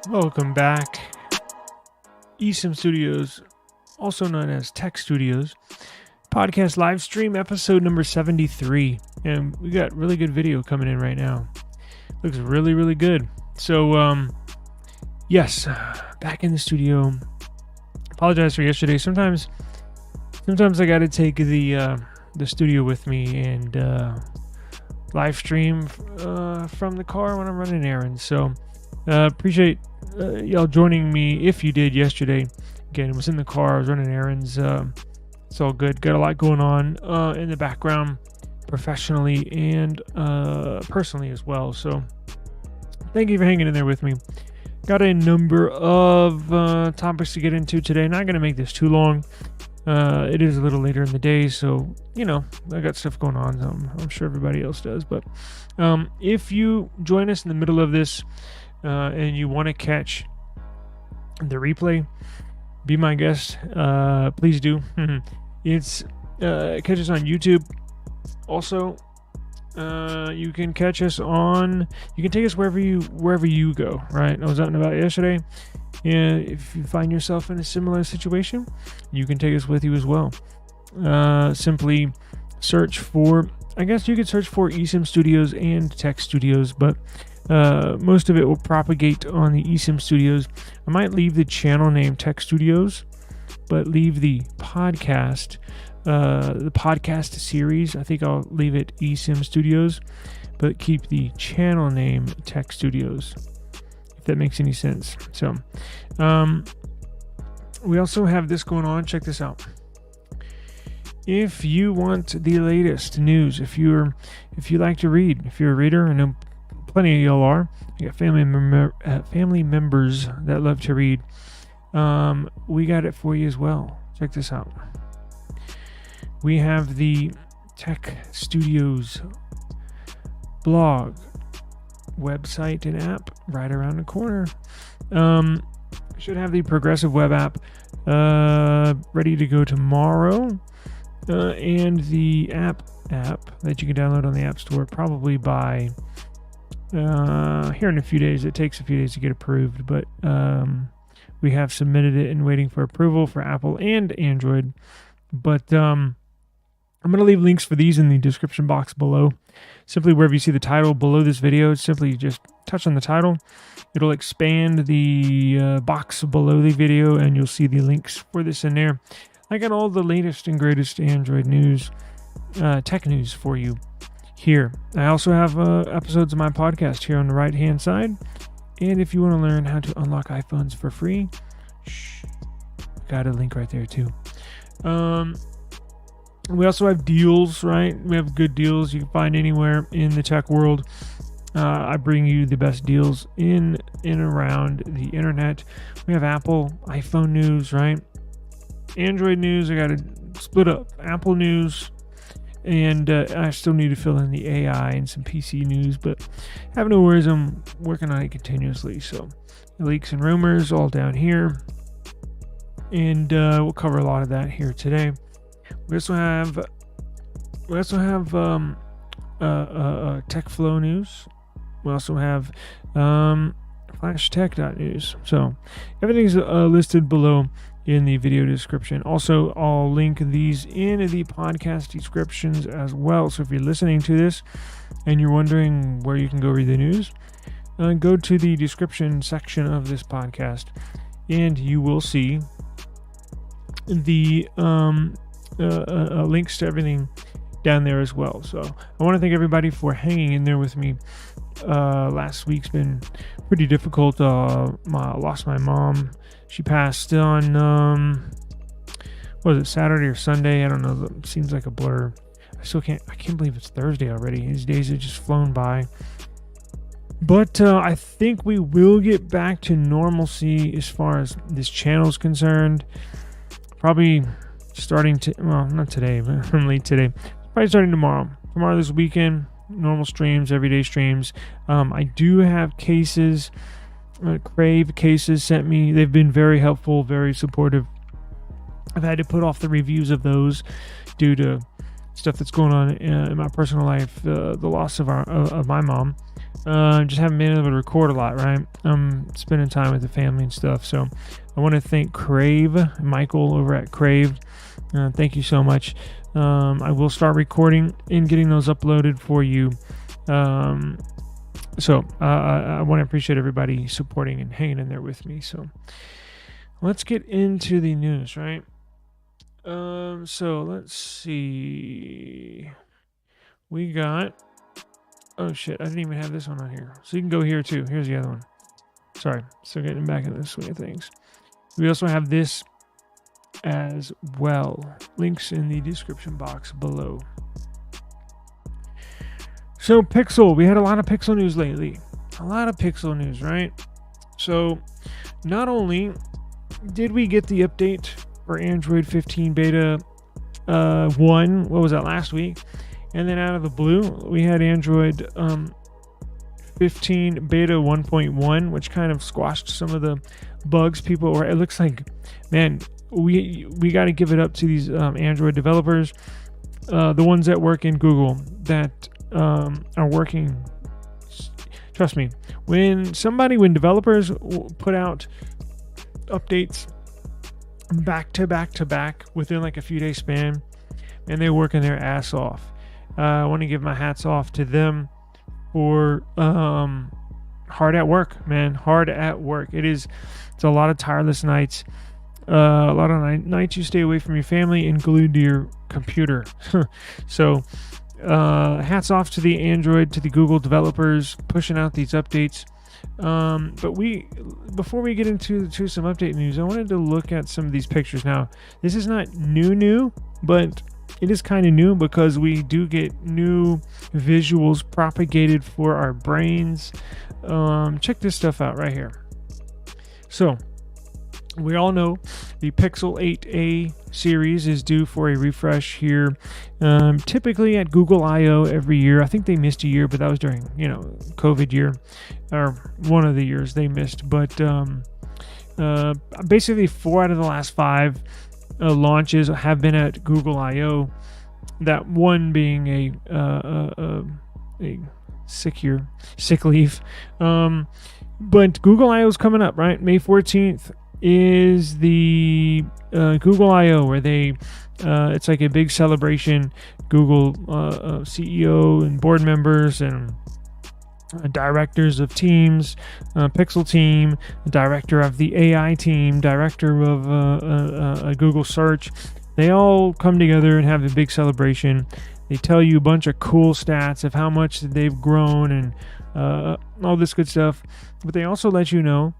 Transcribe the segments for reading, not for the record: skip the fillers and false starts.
Welcome back. eSIM Studios, also known as Tech Studios, podcast live stream episode number 73. And we got really good video coming in right now. Looks really, really good. So, yes, back in the studio. Apologize for yesterday. Sometimes I got to take the studio with me and live stream from the car when I'm running errands. So, appreciate y'all joining me if you did yesterday. Again, I was in the car, I was running errands. It's all good. Got a lot going on in the background, professionally and personally as well. So thank you for hanging in there with me. Got a number of topics to get into today. Not going to make this too long. It is a little later in the day, so, I got stuff going on. I'm sure everybody else does. But if you join us in the middle of this, and you want to catch the replay, be my guest. Please do. It's catch us on YouTube. Also, you can catch us on. You can take us wherever you go. Right? I was out and about yesterday, and if you find yourself in a similar situation, you can take us with you as well. Simply search for. I guess you could search for eSIM Studios and Tech Studios, but most of it will propagate on the eSIM Studios. I might leave the channel name Tech Studios, but leave the podcast series. I think I'll leave it eSIM Studios, but keep the channel name Tech Studios, if that makes any sense. So, we also have this going on. Check this out. If you want the latest news, if you like to read, if you're a reader, I know plenty of y'all are. You got family members that love to read. We got it for you as well. Check this out. We have the Tech Studios blog, website, and app right around the corner. Should have the progressive web app ready to go tomorrow, and the app that you can download on the App Store probably by here in a few days. It takes a few days to get approved, but we have submitted it and waiting for approval for Apple and Android. But I'm going to leave links for these in the description box below. Simply wherever you see the title below this video, simply just touch on the title. It'll expand the box below the video, and you'll see the links for this in there. I got all the latest and greatest Android news, tech news for you here. I also have episodes of my podcast here on the right hand side, and if you want to learn how to unlock iPhones for free, got a link right there too. We also have deals, right? We have good deals you can find anywhere in the tech world. I bring you the best deals in and around the internet. We have Apple, iPhone news, right? Android news. I got to split up Apple news. And I still need to fill in the AI and some PC news, but have no worries, I'm working on it continuously. So leaks and rumors all down here, and we'll cover a lot of that here today. We also have tech flow news. We also have flashtech.news. So everything's listed below in the video description. Also, I'll link these in the podcast descriptions as well. So if you're listening to this and you're wondering where you can go read the news, go to the description section of this podcast, and you will see the links to everything down there as well. So I want to thank everybody for hanging in there with me. Last week's been pretty difficult. I lost my mom. She passed on was it Saturday or Sunday? I don't know. It seems like a blur. I can't believe it's Thursday already. These days have just flown by. But I think we will get back to normalcy as far as this channel is concerned. Probably starting not today, but late today. Probably starting tomorrow. Tomorrow, this weekend, normal streams, everyday streams. I do have cases. Crave cases sent me. They've been very helpful, very supportive. I've had to put off the reviews of those due to stuff that's going on in my personal life, the loss of my mom. Just haven't been able to record a lot, right? I'm spending time with the family and stuff. So I want to thank Michael over at Crave. Thank you so much. I will start recording and getting those uploaded for you. So I want to appreciate everybody supporting and hanging in there with me. So let's get into the news, right? So let's see. We got... Oh shit, I didn't even have this one on here. So you can go here too. Here's the other one. Sorry, still getting back in the swing of things. We also have this as well. Links in the description box below. So Pixel, we had a lot of Pixel news lately. A lot of Pixel news, right? So not only did we get the update for Android 15 beta 1, what was that, last week? And then out of the blue, we had Android 15 beta 1.1, which kind of squashed some of the bugs people were. It looks like, man, we got to give it up to these Android developers, the ones that work in Google that are working. Trust me, when developers put out updates back to back within like a few days span, and they're working their ass off. I want to give my hats off to them for hard at work, man. Hard at work. It's a lot of tireless nights. A lot of nights you stay away from your family and glued to your computer. So hats off to the Android, to the Google developers pushing out these updates. But before we get into some update news, I wanted to look at some of these pictures. Now, this is not new, but it is kind of new because we do get new visuals propagated for our brains. Check this stuff out right here. So we all know the Pixel 8a series is due for a refresh here, typically at Google I/O every year. I think they missed a year, but that was during COVID year, or one of the years they missed. But basically 4 out of the last 5 launches have been at Google I/O. That one being a sick leave. But Google I/O is coming up, right? May 14th is the Google I/O, where they it's like a big celebration. Google CEO and board members and directors of teams, Pixel team, director of the AI team, director of Google search. They all come together and have a big celebration. They tell you a bunch of cool stats of how much they've grown and all this good stuff. But they also let you know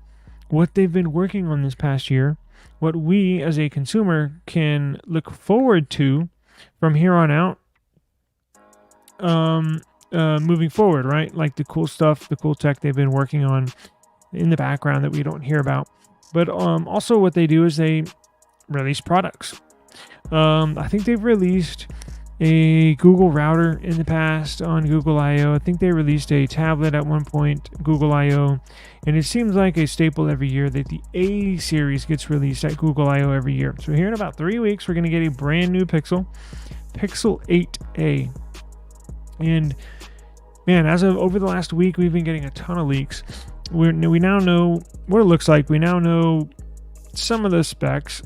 what they've been working on this past year, what we as a consumer can look forward to from here on out. Moving forward, right? Like the cool stuff, the cool tech they've been working on in the background that we don't hear about. But also what they do is they release products. I think they've released a Google router in the past on Google I/O. I think they released a tablet at one point, Google I/O. And it seems like a staple every year that the A series gets released at Google I/O every year. So here in about 3 weeks, we're going to get a brand new Pixel 8a. And man, as of over the last week, we've been getting a ton of leaks. We now know what it looks like. We now know some of the specs.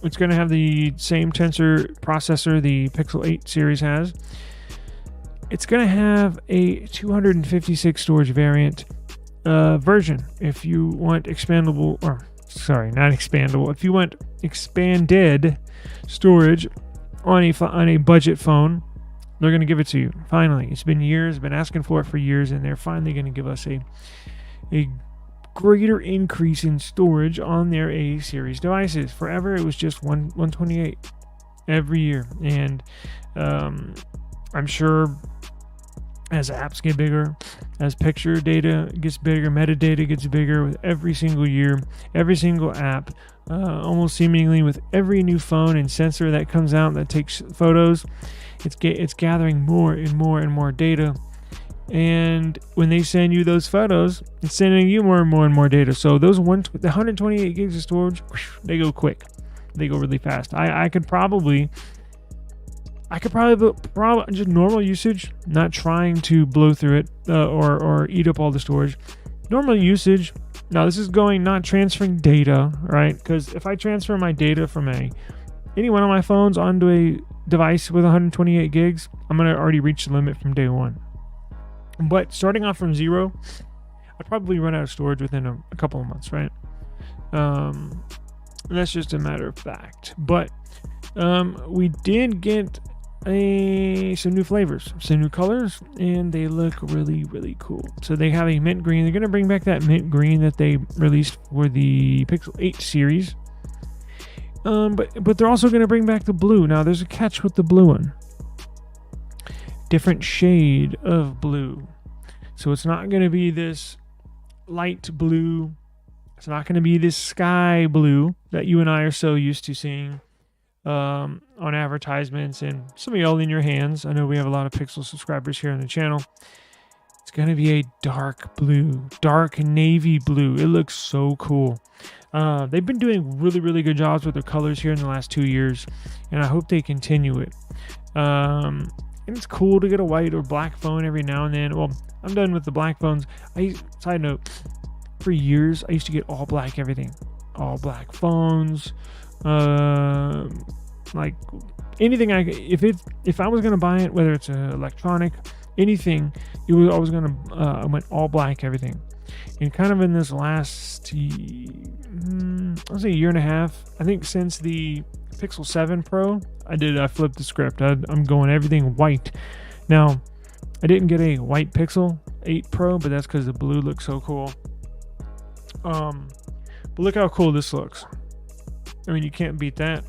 It's going to have the same tensor processor the Pixel 8 series has. It's going to have a 256 storage variant version. If you want expandable, or sorry, not expandable. If you want expanded storage on a budget phone, they're going to give it to you. Finally, it's been years, been asking for it for years, and they're finally going to give us a greater increase in storage on their A series devices. Forever, it was just 128 every year, and I'm sure as apps get bigger, as picture data gets bigger, metadata gets bigger with every single year, every single app, almost seemingly with every new phone and sensor that comes out that takes photos, it's gathering more and more and more data. And when they send you those photos, it's sending you more and more and more data. So the 128 gigs of storage, they go quick. They go really fast. I could probably I could probably just normal usage, not trying to blow through it or eat up all the storage. Normal usage. Now this is not transferring data, right? Because if I transfer my data from any one of my phones onto a device with 128 gigs, I'm gonna already reach the limit from day one. But starting off from 0, I'd probably run out of storage within a couple of months, right? That's just a matter of fact. But we did get some new flavors, some new colors, and they look really, really cool. So they have a mint green. They're going to bring back that mint green that they released for the Pixel 8 series. But they're also going to bring back the blue. Now there's a catch with the blue one. Different shade of blue. So it's not going to be this light blue. It's not going to be this sky blue that you and I are so used to seeing on advertisements and some of y'all in your hands. I know we have a lot of Pixel subscribers here on the channel. It's going to be a dark blue, dark navy blue. It looks so cool. They've been doing really, really good jobs with their colors here in the last 2 years, and I hope they continue it. And it's cool to get a white or black phone every now and then. Well, I'm done with the black phones. Side note, for years, I used to get all black everything. All black phones. Like anything if I was going to buy it, whether it's electronic, anything, it was always going to I went all black everything. And kind of in this last I'll say 1.5 years, I think since the Pixel 7 Pro, I flipped the script. I'm going everything white. Now, I didn't get a white Pixel 8 Pro, but that's because the blue looks so cool. But look how cool this looks. I mean, you can't beat that.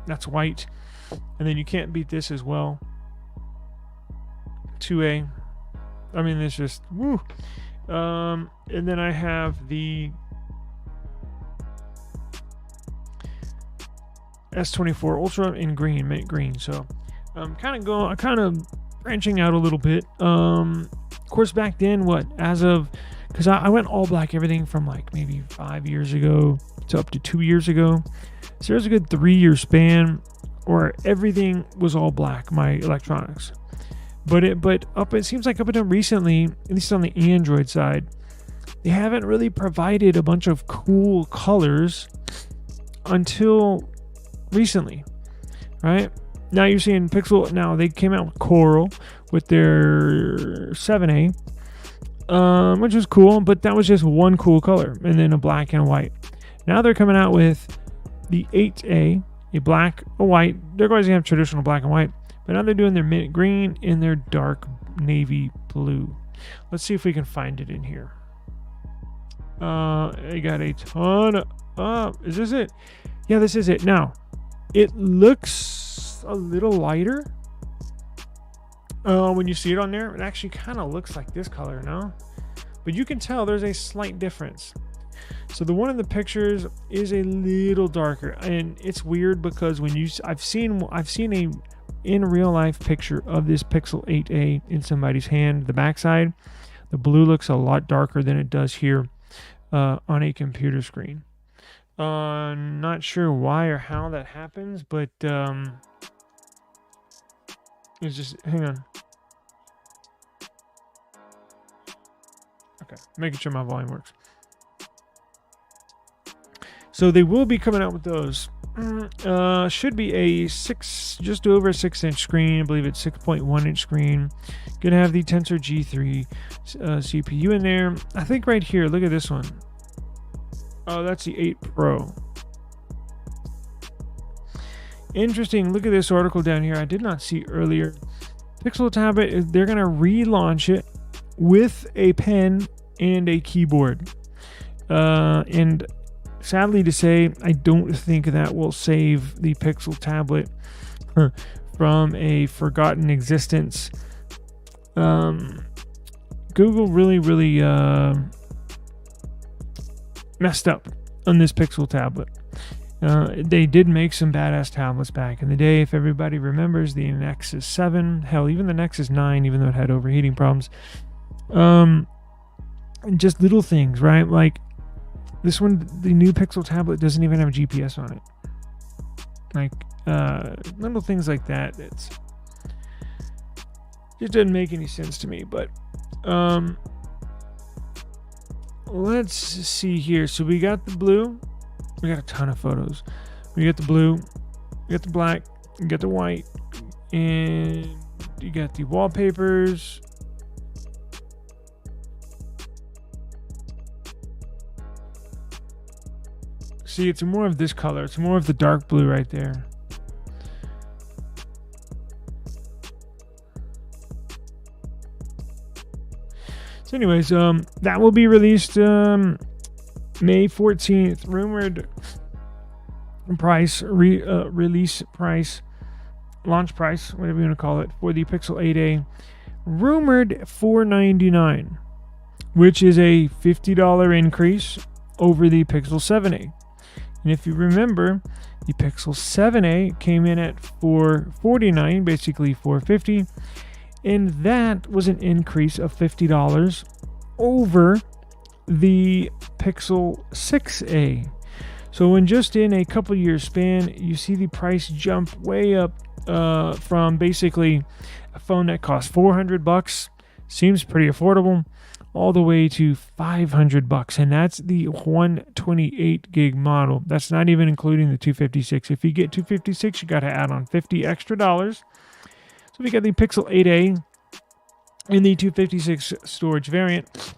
That's white. And then you can't beat this as well. 2A. I mean, it's just woo. And then I have the S24 Ultra in green, mint green. So I'm kind of branching out a little bit. Of course, back then, because I went all black everything from like maybe 5 years ago to up to 2 years ago. So there's a good 3-year span where everything was all black, my electronics. But it seems like up until recently, at least on the Android side, they haven't really provided a bunch of cool colors until recently, right? Now you're seeing Pixel. Now they came out with Coral with their 7A, which was cool, but that was just one cool color, and then a black and a white. Now they're coming out with the 8A, a black, a white. They're going to have traditional black and white, but now they're doing their mint green and their dark navy blue. Let's see if we can find it in here. I got a ton of, is this it? Yeah, this is it. Now, it looks a little lighter. When you see it on there, it actually kind of looks like this color, no? But you can tell there's a slight difference. So the one in the pictures is a little darker, and it's weird because I've seen a in real life picture of this Pixel 8A in somebody's hand. The backside, the blue looks a lot darker than it does here on a computer screen. Not sure why or how that happens, but it's just, hang on. Okay, making sure my volume works. So they will be coming out with those. Should be a just over a 6-inch screen. I believe it's 6.1-inch screen. Gonna have the Tensor G3 CPU in there. I think right here, look at this one. Oh, that's the 8 Pro. Interesting. Look at this article down here. I did not see earlier. Pixel tablet, they're gonna relaunch it with a pen and a keyboard. And sadly to say, I don't think that will save the Pixel tablet from a forgotten existence. Google really messed up on this Pixel tablet. They did make some badass tablets back in the day. If everybody remembers the Nexus 7, hell, even the Nexus 9, even though it had overheating problems. Just little things, right? Like, this one, the new Pixel tablet doesn't even have a GPS on it. like little things like that. It doesn't make any sense to me. But let's see here. So we got the blue. We got a ton of photos. We got the blue. We got the black. We got the white. And you got the wallpapers. See, it's more of this color. It's more of the dark blue right there. So anyways, that will be released May 14th. Rumored price, release price, launch price, whatever you want to call it, for the Pixel 8a. Rumored $499, which is a $50 increase over the Pixel 7a. And if you remember, the Pixel 7a came in at $449, basically $450, and that was an increase of $50 over the Pixel 6a. So in a couple years span, you see the price jump way up from basically a phone that costs $400, seems pretty affordable, all the way to $500, and that's the 128 gig model. That's not even including the 256. If you get 256, you got to add on $50 extra. So we got the Pixel 8a in the 256 storage variant.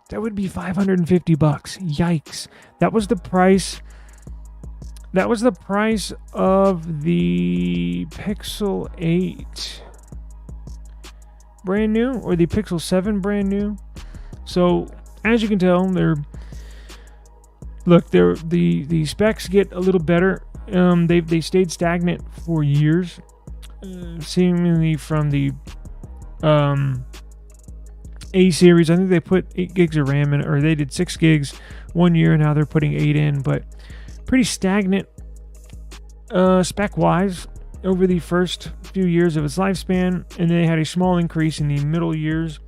That would be $550. Yikes! That was the price. That was the price of the Pixel 8 brand new, or the Pixel 7 brand new. So as you can tell, the specs get a little better. They stayed stagnant for years, seemingly from the A series. I think they put 8 gigs of RAM in, or they did 6 gigs 1 year. Now they're putting 8 in, but pretty stagnant spec wise over the first few years of its lifespan, and they had a small increase in the middle years.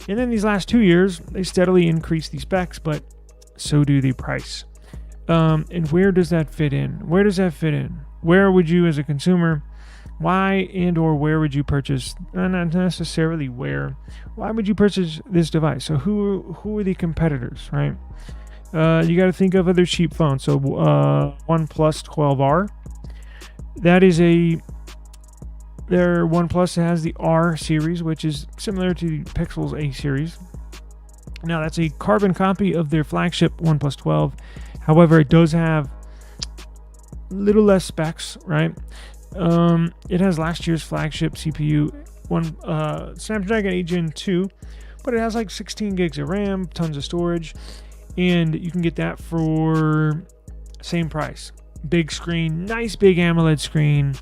And then these last 2 years, they steadily increase the specs, but so do the price. And where does that fit in? Where does that fit in? Where would you, as a consumer, why and or where would you purchase? Not necessarily where. Why would you purchase this device? So who are the competitors, right? You got to think of other cheap phones. So OnePlus 12R. That is their OnePlus has the R series, which is similar to the Pixel's A series. Now, that's a carbon copy of their flagship OnePlus 12. However, it does have a little less specs, right? It has last year's flagship CPU, Snapdragon 8 Gen 2, but it has like 16 gigs of RAM, tons of storage, and you can get that for same price. Big screen, nice big AMOLED screen.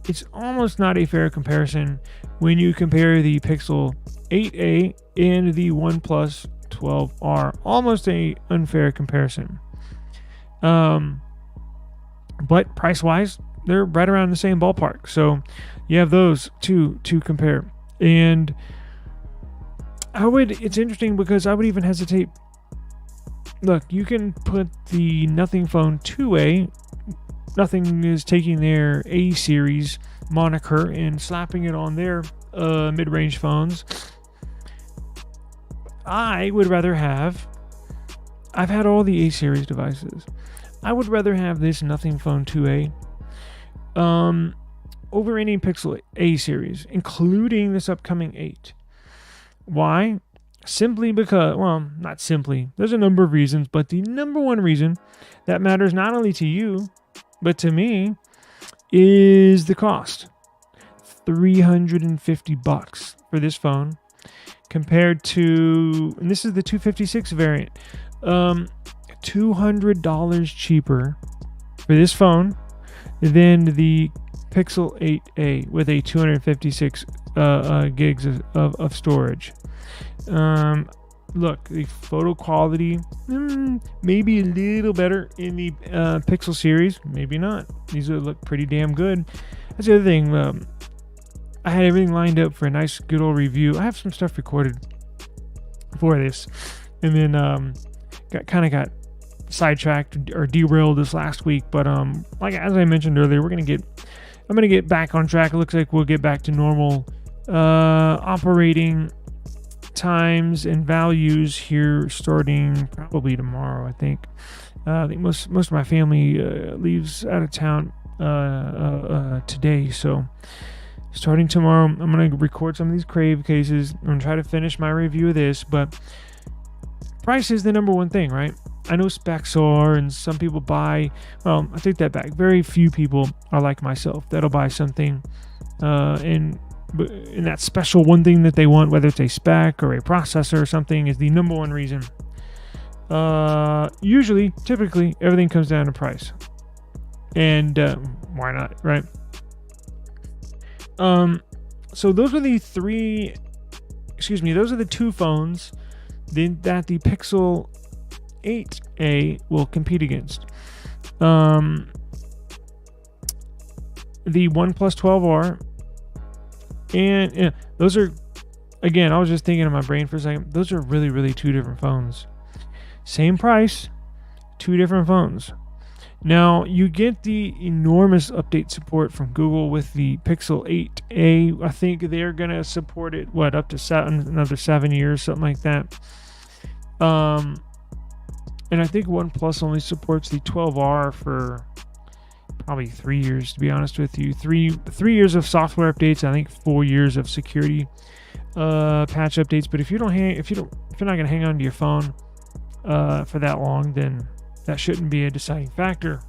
It's almost not a fair comparison when you compare the Pixel 8a and the OnePlus 12R. Almost a unfair comparison. But price-wise, they're right around the same ballpark. So you have those two to compare. And it's interesting because I would even hesitate. Look, you can put the Nothing Phone 2a. Nothing is taking their A series moniker and slapping it on their mid-range phones. I would rather have. I've had all the A series devices. I would rather have this Nothing Phone 2a over any Pixel A series, including this upcoming 8. Why? Simply because, well, not simply. There's a number of reasons, but the number one reason that matters not only to you, but to me, is the cost. $350 for this phone, compared to, and this is the 256 variant, $200 cheaper for this phone than the Pixel 8a with a 256 gigs of storage. Look, the photo quality maybe a little better in the Pixel series, maybe not. These look pretty damn good. That's the other thing. I had everything lined up for a nice, good old review. I have some stuff recorded for this, and then got sidetracked or derailed this last week, but like as I mentioned earlier, I'm gonna get back on track. It looks like we'll get back to normal operating times and values here starting probably tomorrow. I think most of my family leaves out of town today, so starting tomorrow I'm gonna record some of these Crave cases. I'm gonna try to finish my review of this, but price is the number one thing, right? I know specs are, and some people buy. Well, I take that back. Very few people are like myself that'll buy something, and that special one thing that they want, whether it's a spec or a processor or something, is the number one reason. Typically, everything comes down to price, and why not, right? So those are the two phones that the Pixel 8a will compete against. The OnePlus 12R, and those are, again, I was just thinking in my brain for a second, those are really, really two different phones. Same price, two different phones. Now, you get the enormous update support from Google with the Pixel 8a. I think they're going to support it, up to another 7 years, something like that. And I think OnePlus only supports the 12R for probably 3 years, to be honest with you. Three years of software updates. I think 4 years of security patch updates. But if you're not going to hang on to your phone for that long, then that shouldn't be a deciding factor.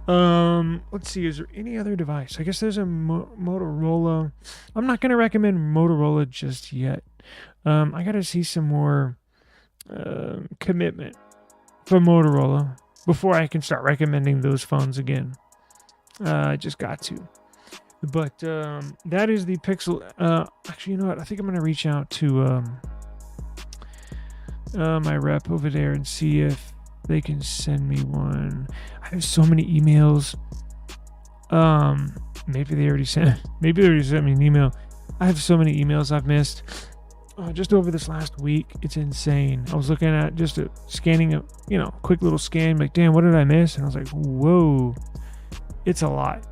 Let's see. Is there any other device? I guess there's a Motorola. I'm not going to recommend Motorola just yet. I got to see some more commitment from Motorola before I can start recommending those phones again. I just got to. But that is the Pixel. Actually, you know what? I think I'm going to reach out to my rep over there and see if they can send me one. I have so many emails. Maybe they already sent me an email. I have so many emails I've missed. Just over this last week, it's insane. I was looking at scanning a quick little scan, like, damn, what did I miss? And I was like, whoa, it's a lot.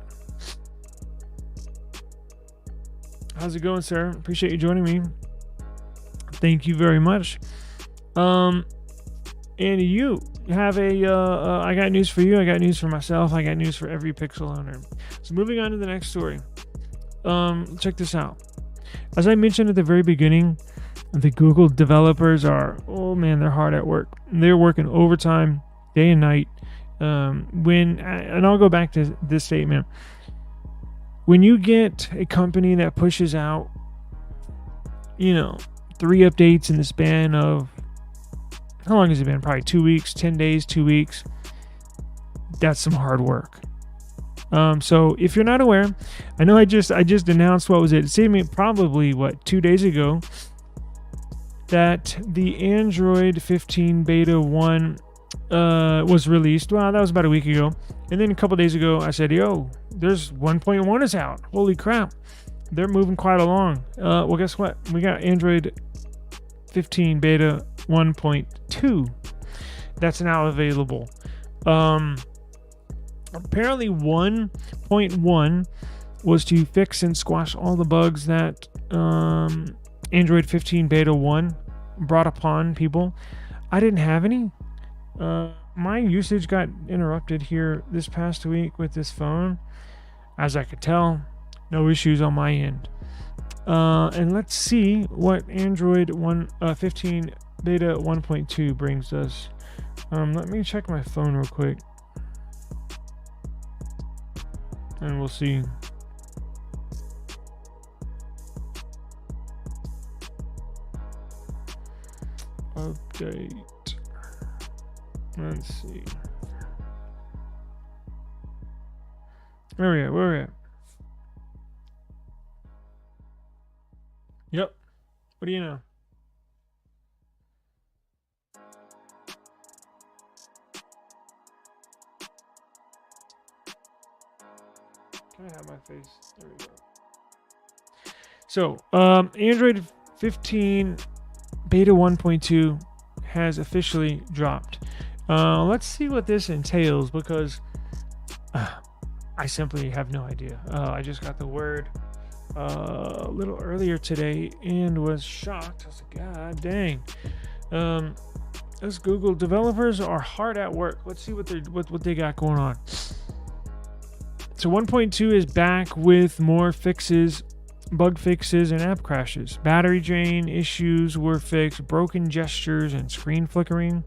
How's it going, sir? Appreciate you joining me. Thank you very much. And you have I got news for you. I got news for myself. I got news for every Pixel owner. So moving on to the next story. Check this out. As I mentioned at the very beginning, the Google developers they're hard at work. They're working overtime, day and night. And I'll go back to this statement. When you get a company that pushes out, 3 updates in the span of, how long has it been? Probably 2 weeks, 10 days, 2 weeks. That's some hard work. So if you're not aware, I know I just announced, what was it? It saved me probably 2 days ago, that the Android 15 Beta 1 was released. Well, that was about a week ago. And then a couple days ago, I said, there's 1.1 is out. Holy crap. They're moving quite along. Well, guess what? We got Android 15 Beta 1.2. That's now available. Apparently 1.1 was to fix and squash all the bugs that Android 15 Beta 1 brought upon people. I didn't have any. My usage got interrupted here this past week with this phone. As I could tell, no issues on my end. And let's see what Android 15 Beta 1.2 brings us. Let me check my phone real quick. And we'll see. Update. Let's see. Where are we at? Yep. What do you know? Can I have my face? There we go. So, Android 15 Beta 1.2 has officially dropped. Let's see what this entails, because I simply have no idea. I just got the word a little earlier today and was shocked. I was like, God dang. Let's Google. Developers are hard at work. Let's see what they got going on. So 1.2 is back with more fixes, bug fixes, and app crashes. Battery drain issues were fixed, broken gestures, and screen flickering.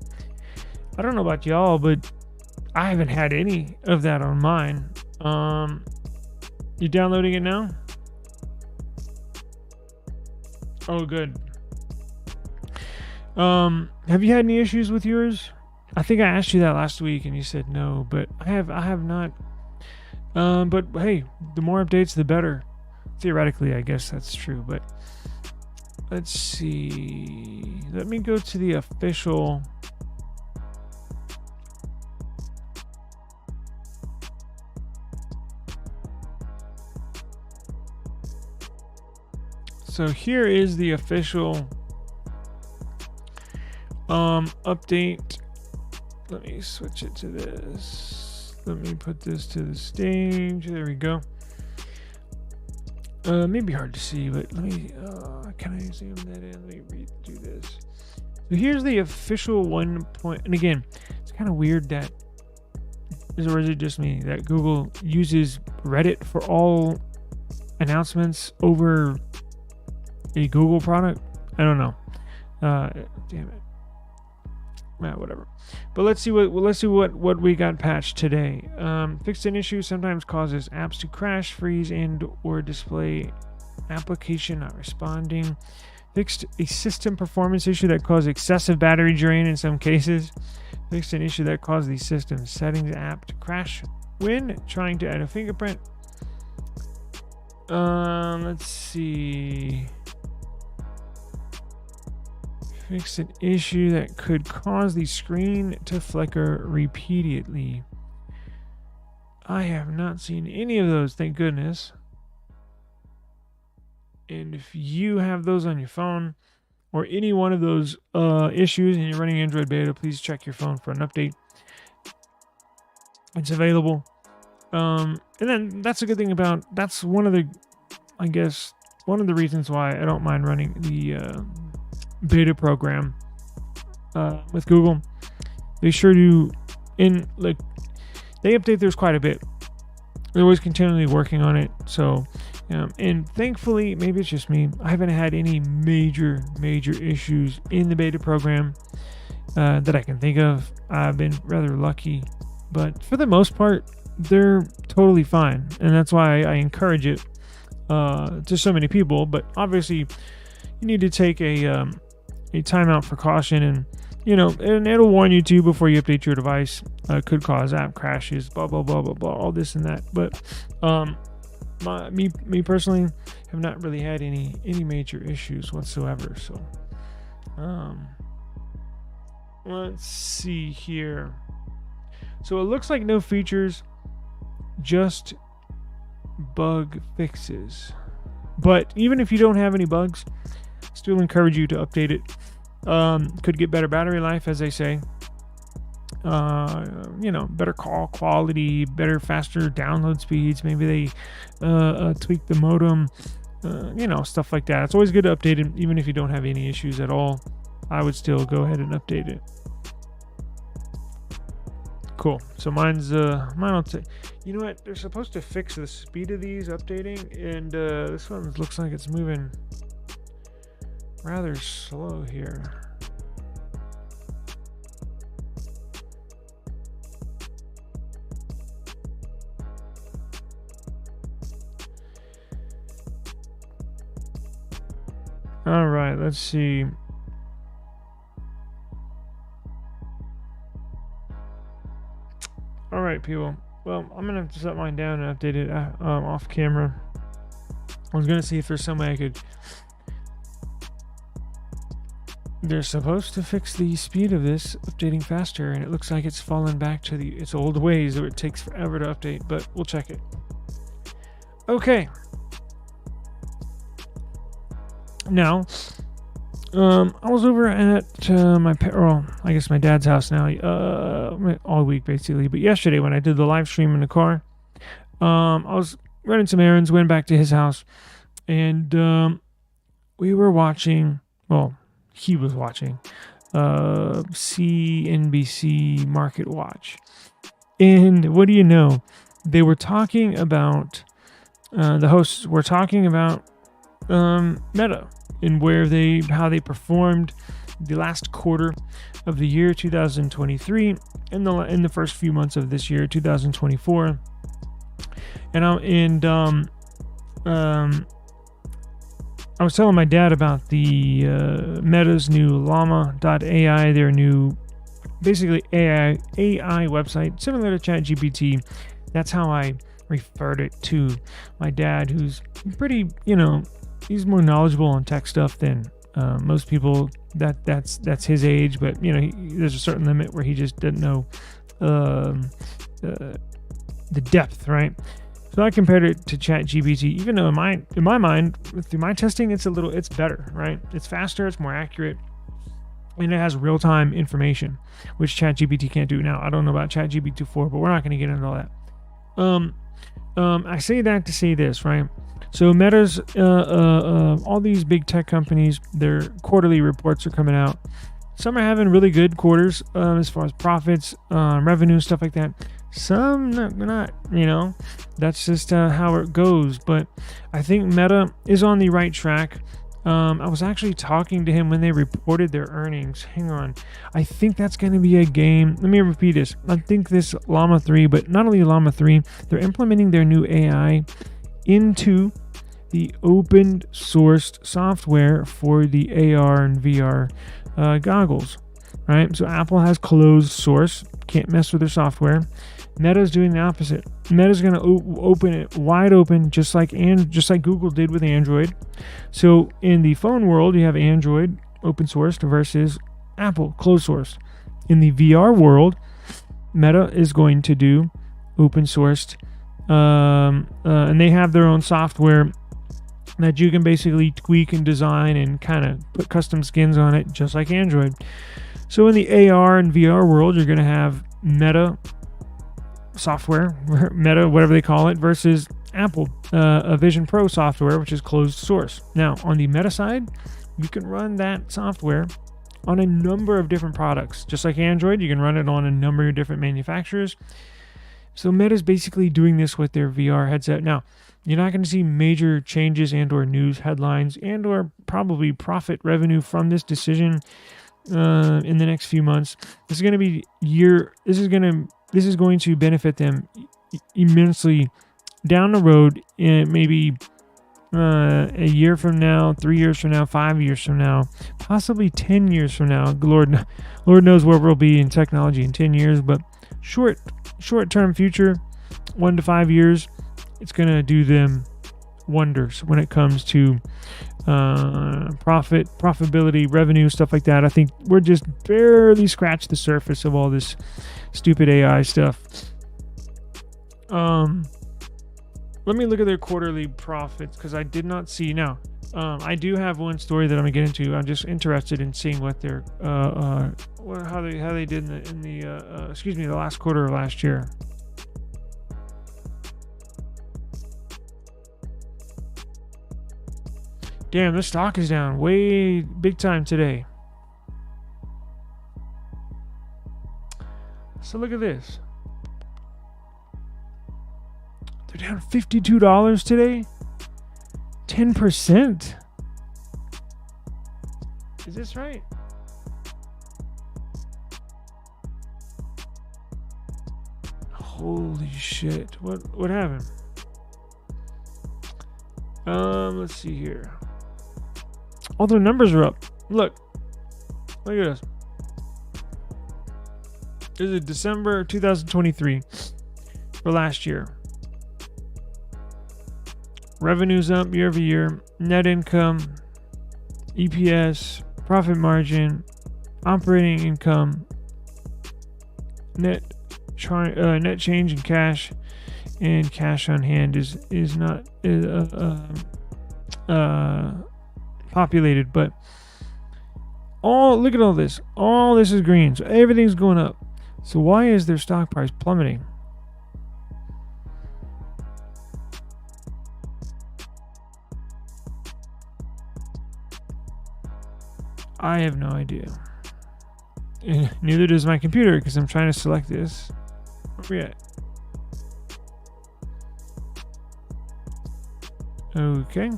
I don't know about y'all, but I haven't had any of that on mine. You downloading it now? Oh, good. Have you had any issues with yours? I think I asked you that last week and you said no, but I have not. But hey, the more updates, the better. Theoretically, I guess that's true, but let's see. Let me go to the official. So here is the official update. Let me switch it to this. Let me put this to the stage. There we go. Maybe hard to see, but let me, can I zoom that in? Let me redo this. So here's the official 1 point. And again, it's kind of weird that, or is it just me, that Google uses Reddit for all announcements over a Google product? I don't know. Damn it. Whatever. But let's see what we got patched today. Fixed an issue sometimes causes apps to crash, freeze, and or display application not responding. Fixed a system performance issue that caused excessive battery drain in some cases. Fixed an issue that caused the system settings app to crash when trying to add a fingerprint. Let's see. Fix an issue that could cause the screen to flicker repeatedly. I have not seen any of those, thank goodness. And if you have those on your phone or any one of those issues and you're running Android beta, please check your phone for an update. It's available. And then that's a good thing about, that's one of the, I guess, one of the reasons why I don't mind running the beta program with Google. They sure do, they update theirs quite a bit. They're always continually working on it. So and thankfully, maybe it's just me, I haven't had any major issues in the beta program that I can think of. I've been rather lucky, but for the most part they're totally fine, and that's why I encourage it to so many people. But obviously you need to take a timeout for caution, and and it'll warn you too before you update your device. Could cause app crashes, blah blah blah blah blah, all this and that. But me personally have not really had any major issues whatsoever. So let's see here. So it looks like no features, just bug fixes. But even if you don't have any bugs, still encourage you to update it. Could get better battery life, as they say. Better call quality, faster download speeds. Maybe they tweak the modem, stuff like that. It's always good to update it, even if you don't have any issues at all. I would still go ahead and update it. Cool. So mine will take. You know what? They're supposed to fix the speed of these updating, and this one looks like it's moving rather slow here. All right, let's see. All right, people. Well, I'm gonna have to set mine down and update it off camera. I was gonna see if there's some way I could. They're supposed to fix the speed of this updating faster, and it looks like it's fallen back to its old ways, or it takes forever to update, but we'll check it. Okay. Now, I was over at I guess my dad's house now, all week basically. But yesterday when I did the live stream in the car, I was running some errands, went back to his house, and we were watching. Well, he was watching CNBC Market Watch, and what do you know? They were talking about the hosts were talking about Meta and how they performed the last quarter of the year 2023 and in the first few months of this year 2024. And I was telling my dad about the Meta's new llama.ai, their new basically AI website similar to ChatGPT. That's how I referred it to my dad, who's pretty, he's more knowledgeable on tech stuff than most people that's his age, but there's a certain limit where he just didn't know the depth, right? So I compared it to ChatGPT, even though in my mind, through my testing, it's better, right? It's faster, it's more accurate, and it has real-time information, which ChatGPT can't do. Now, I don't know about ChatGPT 4, but we're not going to get into all that. I say that to say this, right? So Meta's, all these big tech companies, their quarterly reports are coming out. Some are having really good quarters as far as profits, revenue, stuff like that. Some not, that's just how it goes. But I think Meta is on the right track. I was actually talking to him when they reported their earnings. Hang on. I think that's going to be a game. Let me repeat this. I think this Llama 3, but not only Llama 3, they're implementing their new AI into the open sourced software for the AR and VR goggles, right? So Apple has closed source, can't mess with their software. Meta's doing the opposite. Meta's going to open it wide open, just like Google did with Android. So in the phone world, you have Android open sourced versus Apple closed sourced. In the VR world, Meta is going to do open sourced, and they have their own software that you can basically tweak and design and kind of put custom skins on it, just like Android. So in the AR and VR world, you're going to have Meta software, Meta, whatever they call it, versus Apple, a Vision Pro software, which is closed source. Now, on the Meta side, you can run that software on a number of different products. Just like Android, you can run it on a number of different manufacturers. So Meta's basically doing this with their VR headset. Now, you're not going to see major changes and or news headlines and or probably profit revenue from this decision in the next few months. This is going to be this is going to benefit them immensely down the road, maybe a year from now, 3 years from now, 5 years from now, possibly 10 years from now. Lord knows where we'll be in technology in 10 years, but short-term future, 1 to 5 years, it's going to do them wonders when it comes to profitability, revenue, stuff like that. I think we're just barely scratched the surface of all this stupid AI stuff. Let me look at their quarterly profits, because I did not see. Now, I do have one story that I'm gonna get into. I'm just interested in seeing what their how they did in the last quarter of last year. Damn, this stock is down way big time today. So look at this. They're down $52 today. 10%. Is this right? Holy shit. What happened? Let's see here. All their numbers are up. Look at this. This is December 2023 for last year. Revenue's up year over year. Net income, EPS, profit margin, operating income, net change in cash, and cash on hand is not populated, but Look at all this. All this is green. So everything's going up. So why is their stock price plummeting? I have no idea. And neither does my computer because I'm trying to select this. Where we at? Okay.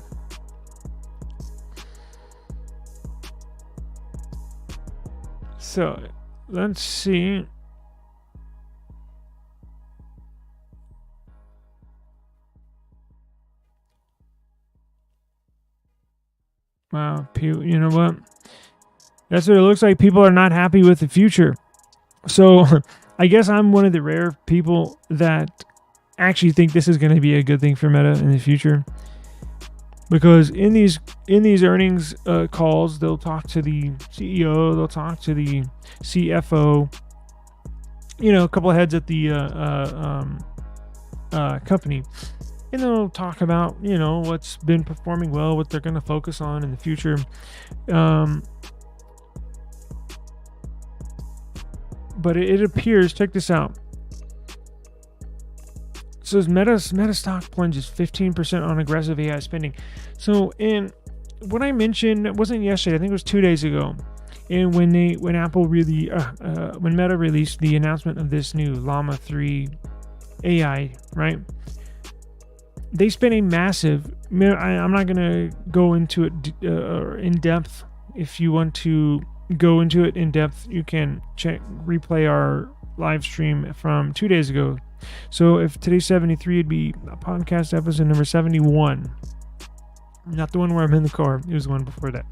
So let's see. Wow, you know what? That's what it looks like. People are not happy with the future. So I guess I'm one of the rare people that actually think this is going to be a good thing for Meta in the future. Because in these earnings calls, they'll talk to the CEO, they'll talk to the CFO, a couple of heads at the company, and they'll talk about what's been performing well, what they're going to focus on in the future. But it appears, check this out. It says Meta stock plunges 15% on aggressive AI spending. So, in what I mentioned, it wasn't yesterday. I think it was 2 days ago. And when Meta released the announcement of this new Llama 3 AI, right? They spent a massive. I'm not gonna go into it in depth. If you want to go into it in depth, you can replay our live stream from 2 days ago. So if today's 73, it'd be a podcast episode number 71. Not the one where I'm in the car. It was the one before that.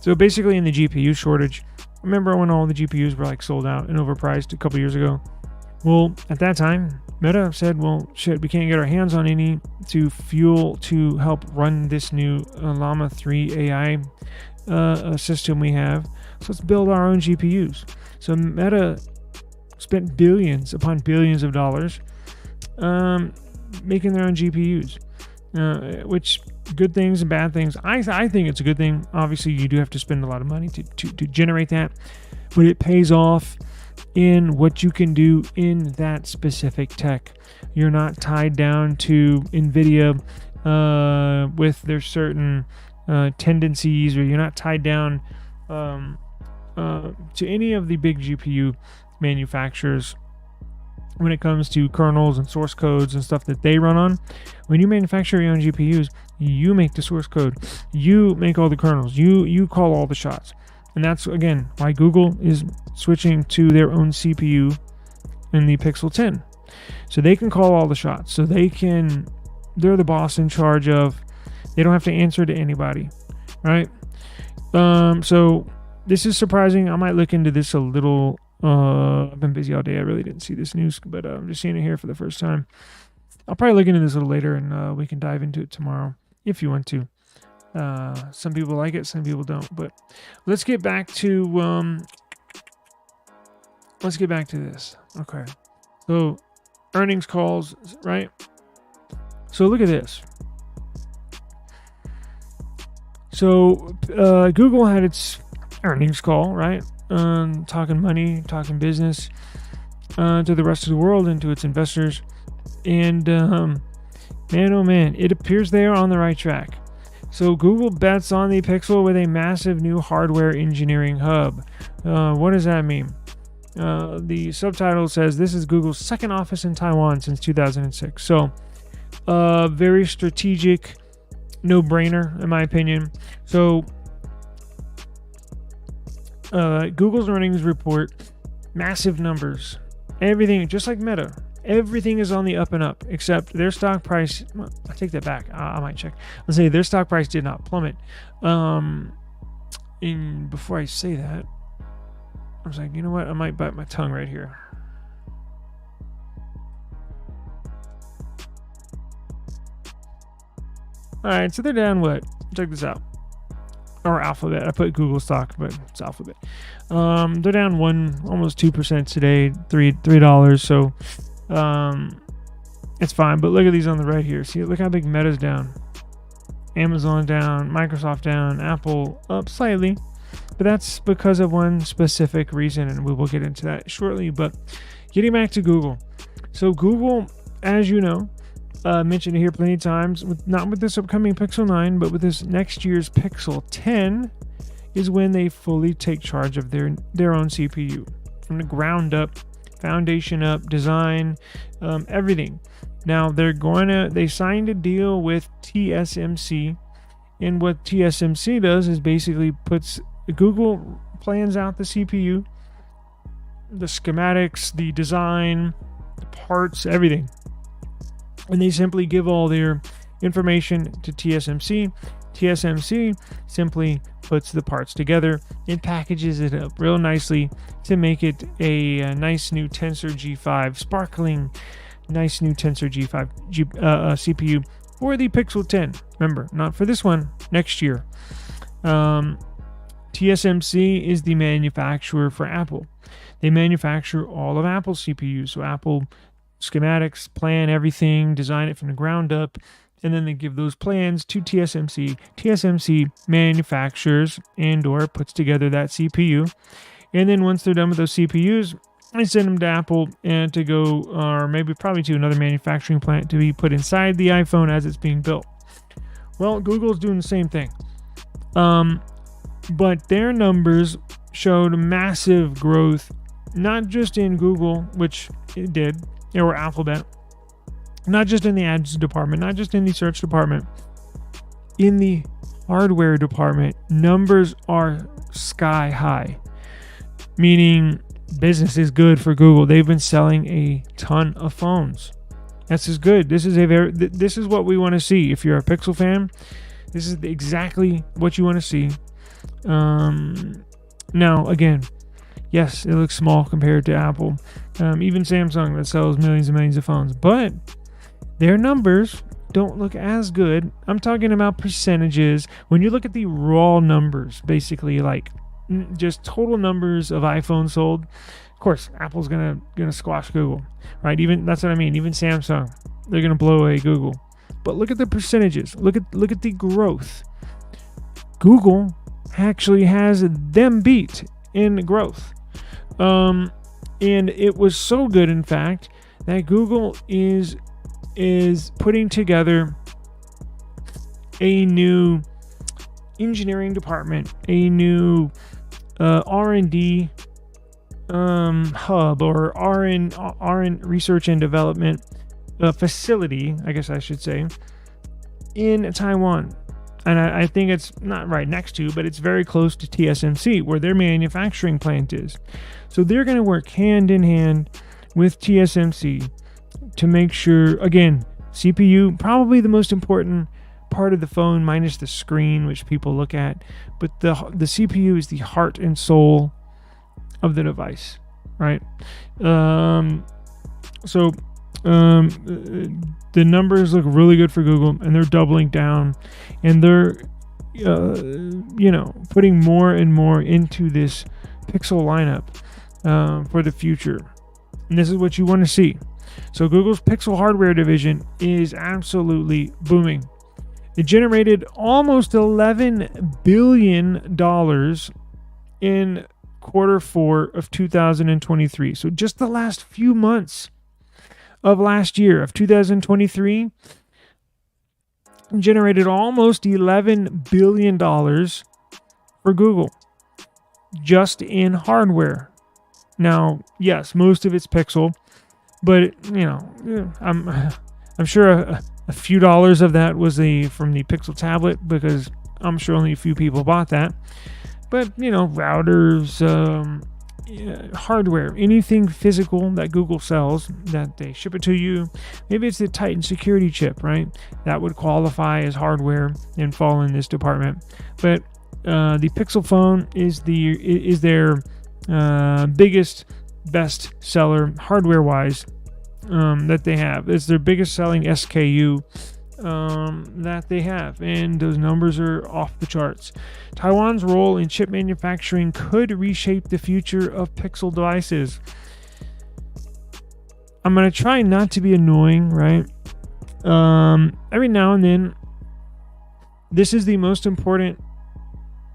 So basically in the GPU shortage, remember when all the GPUs were sold out and overpriced a couple years ago? Well, at that time, Meta said, well, shit, we can't get our hands on any to help run this new Llama 3 AI system we have. So let's build our own GPUs. So Meta spent billions upon billions of dollars making their own GPUs, which good things and bad things. I think it's a good thing. Obviously, you do have to spend a lot of money to generate that, but it pays off in what you can do in that specific tech. You're not tied down to NVIDIA with their certain tendencies, or you're not tied down to any of the big GPU manufacturers when it comes to kernels and source codes and stuff that they run on. When you manufacture your own GPUs, you make the source code, you make all the kernels, you call all the shots. And that's, again, why Google is switching to their own CPU in the Pixel 10. So they can call all the shots. So they're the boss in charge of, they don't have to answer to anybody, right? So this is surprising. I might look into this a little. I've been busy all day. I really didn't see this news, but I'm just seeing it here for the first time. I'll probably look into this a little later, and we can dive into it tomorrow if you want to. Some people like it, some people don't. But let's get back to this. Okay. So earnings calls, right? So look at this. So Google had its earnings call, right? Talking money, talking business to the rest of the world and to its investors. And man, oh man, it appears they are on the right track. So Google bets on the Pixel with a massive new hardware engineering hub. What does that mean? The subtitle says this is Google's second office in Taiwan since 2006. So very strategic, no-brainer in my opinion. So Google's earnings report, massive numbers, everything, just like Meta, everything is on the up and up, except their stock price. Well, I take that back. I might check. Let's say their stock price did not plummet. And before I say that, I was like, you know what? I might bite my tongue right here. All right, so they're down what? Check this out. Or Alphabet. I put Google stock, but it's Alphabet. They're down almost 2% today, $3. So it's fine. But look at these on the right here. See, look how big Meta's down. Amazon down, Microsoft down, Apple up slightly. but that's because of one specific reason, and we will get into that shortly. But getting back to Google. So Google, as you know, mentioned it here plenty of times, not with this upcoming Pixel 9, but with this next year's Pixel 10 is when they fully take charge of their own CPU. From the ground up, foundation up, design, everything. Now they signed a deal with TSMC, and what TSMC does is basically Google plans out the CPU, the schematics, the design, the parts, everything. And they simply give all their information to TSMC. TSMC simply puts the parts together and packages it up real nicely to make it a nice new Tensor G5, sparkling, nice new Tensor G5 CPU for the Pixel 10. Remember, not for this one, next year. TSMC is the manufacturer for Apple. They manufacture all of Apple's CPUs. So Apple schematics, plan everything, design it from the ground up, and then they give those plans to TSMC. TSMC manufactures and or puts together that CPU. And then once they're done with those CPUs, they send them to Apple and to go, or maybe probably to another manufacturing plant to be put inside the iPhone as it's being built. Well, Google's doing the same thing. But their numbers showed massive growth, not just in Google, which it did, or Alphabet, not just in the ads department, not just in the search department. In the hardware department, numbers are sky high, meaning business is good for Google. They've been selling a ton of phones. This is good. This is what we want to see. If you're a Pixel fan, this is exactly what you want to see. Now, again, yes, it looks small compared to Apple. Even Samsung that sells millions and millions of phones. But their numbers don't look as good. I'm talking about percentages. When you look at the raw numbers, basically like just total numbers of iPhones sold, of course, Apple's gonna squash Google, right? Even that's what I mean. Even Samsung, they're gonna blow away Google. But look at the percentages. Look at the growth. Google actually has them beat in growth. And it was so good, in fact, that Google is putting together a new engineering department, a new R&D hub, or RN research and development facility, I guess I should say, in Taiwan. And I think it's not right next to, but it's very close to TSMC, where their manufacturing plant is. So they're going to work hand in hand with TSMC to make sure, again, CPU, probably the most important part of the phone, minus the screen, which people look at. But the CPU is the heart and soul of the device, right? The numbers look really good for Google, and they're doubling down, and they're putting more and more into this Pixel lineup for the future. And this is what you want to see. So Google's Pixel hardware division is absolutely booming. It generated almost $11 billion in Q4 of 2023. So just the last few months of last year, of 2023, generated almost $11 billion for Google just in hardware. Now, yes, most of it's Pixel, but I'm sure a few dollars of that was from the Pixel tablet, because I'm sure only a few people bought that. But routers, hardware, anything physical that Google sells, that they ship it to you. Maybe it's the Titan security chip, right? That would qualify as hardware and fall in this department. But the Pixel phone is their biggest, best seller hardware-wise that they have. It's their biggest selling SKU that they have, and those numbers are off the charts. Taiwan's role in chip manufacturing could reshape the future of Pixel devices. I'm going to try not to be annoying, right? Every now and then, this is the most important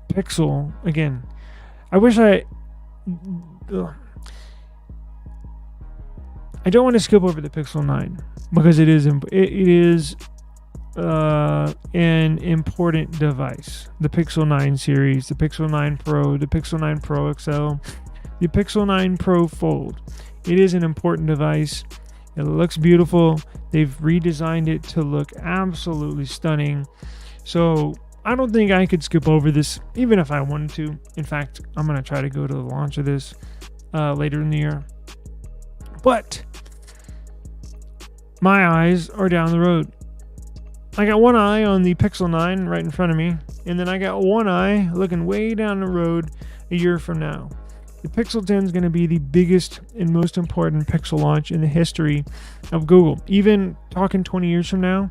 Pixel. Again, wish I don't want to skip over the Pixel 9 because it is an important device. The Pixel 9 series, the Pixel 9 Pro, the Pixel 9 Pro XL, the Pixel 9 Pro Fold. It is an important device. It looks beautiful. They've redesigned it to look absolutely stunning. So I don't think I could skip over this, even if I wanted to. In fact, I'm going to try to go to the launch of this later in the year. But my eyes are down the road. I got one eye on the Pixel 9 right in front of me, and then I got one eye looking way down the road a year from now. The Pixel 10 is going to be the biggest and most important Pixel launch in the history of Google. Even talking 20 years from now,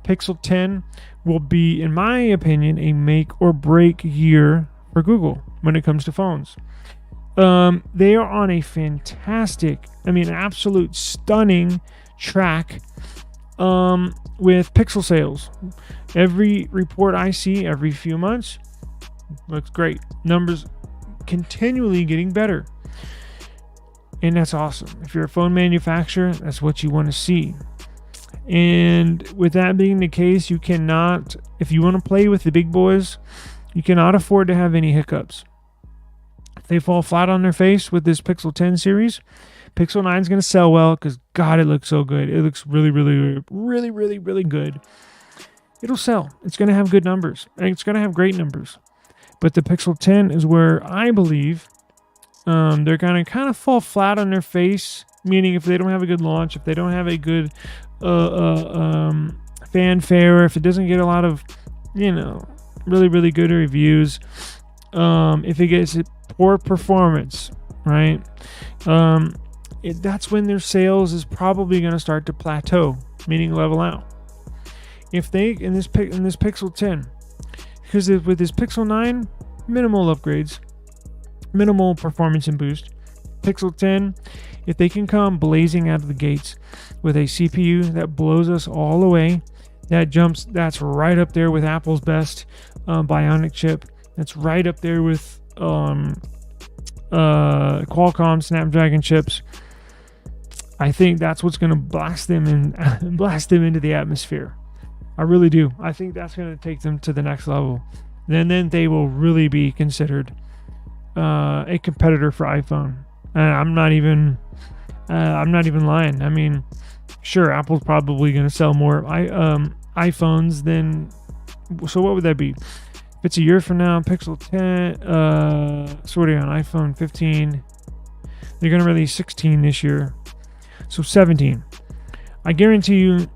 Pixel 10 will be, in my opinion, a make or break year for Google when it comes to phones. They are on a fantastic, absolute stunning track with Pixel sales. Every report I see every few months looks great. Numbers continually getting better. And that's awesome. If you're a phone manufacturer, that's what you want to see. And with that being the case, you cannot, if you want to play with the big boys, you cannot afford to have any hiccups. If they fall flat on their face with this Pixel 10 series, Pixel 9 is going to sell well because, God, it looks so good. It looks really, really, really, really, really good. It'll sell. It's going to have good numbers. And it's going to have great numbers. But the Pixel 10 is where I believe they're going to kind of fall flat on their face, meaning if they don't have a good launch, if they don't have a good fanfare, if it doesn't get a lot of, really, really good reviews, if it gets poor performance, right? That's when their sales is probably going to start to plateau, meaning level out. If they in this Pixel 10, because with this Pixel 9, minimal upgrades, minimal performance and boost. Pixel 10, if they can come blazing out of the gates with a CPU that blows us all away, that's right up there with Apple's best Bionic chip. That's right up there with Qualcomm Snapdragon chips. I think that's what's going to blast them into the atmosphere. I really do. I think that's going to take them to the next level. Then they will really be considered a competitor for iPhone. And I'm not even lying. Sure, Apple's probably going to sell more iPhones than. So what would that be? If it's a year from now, Pixel 10, sorry, on iPhone 15, they're going to release 16 this year. So 17. I guarantee you,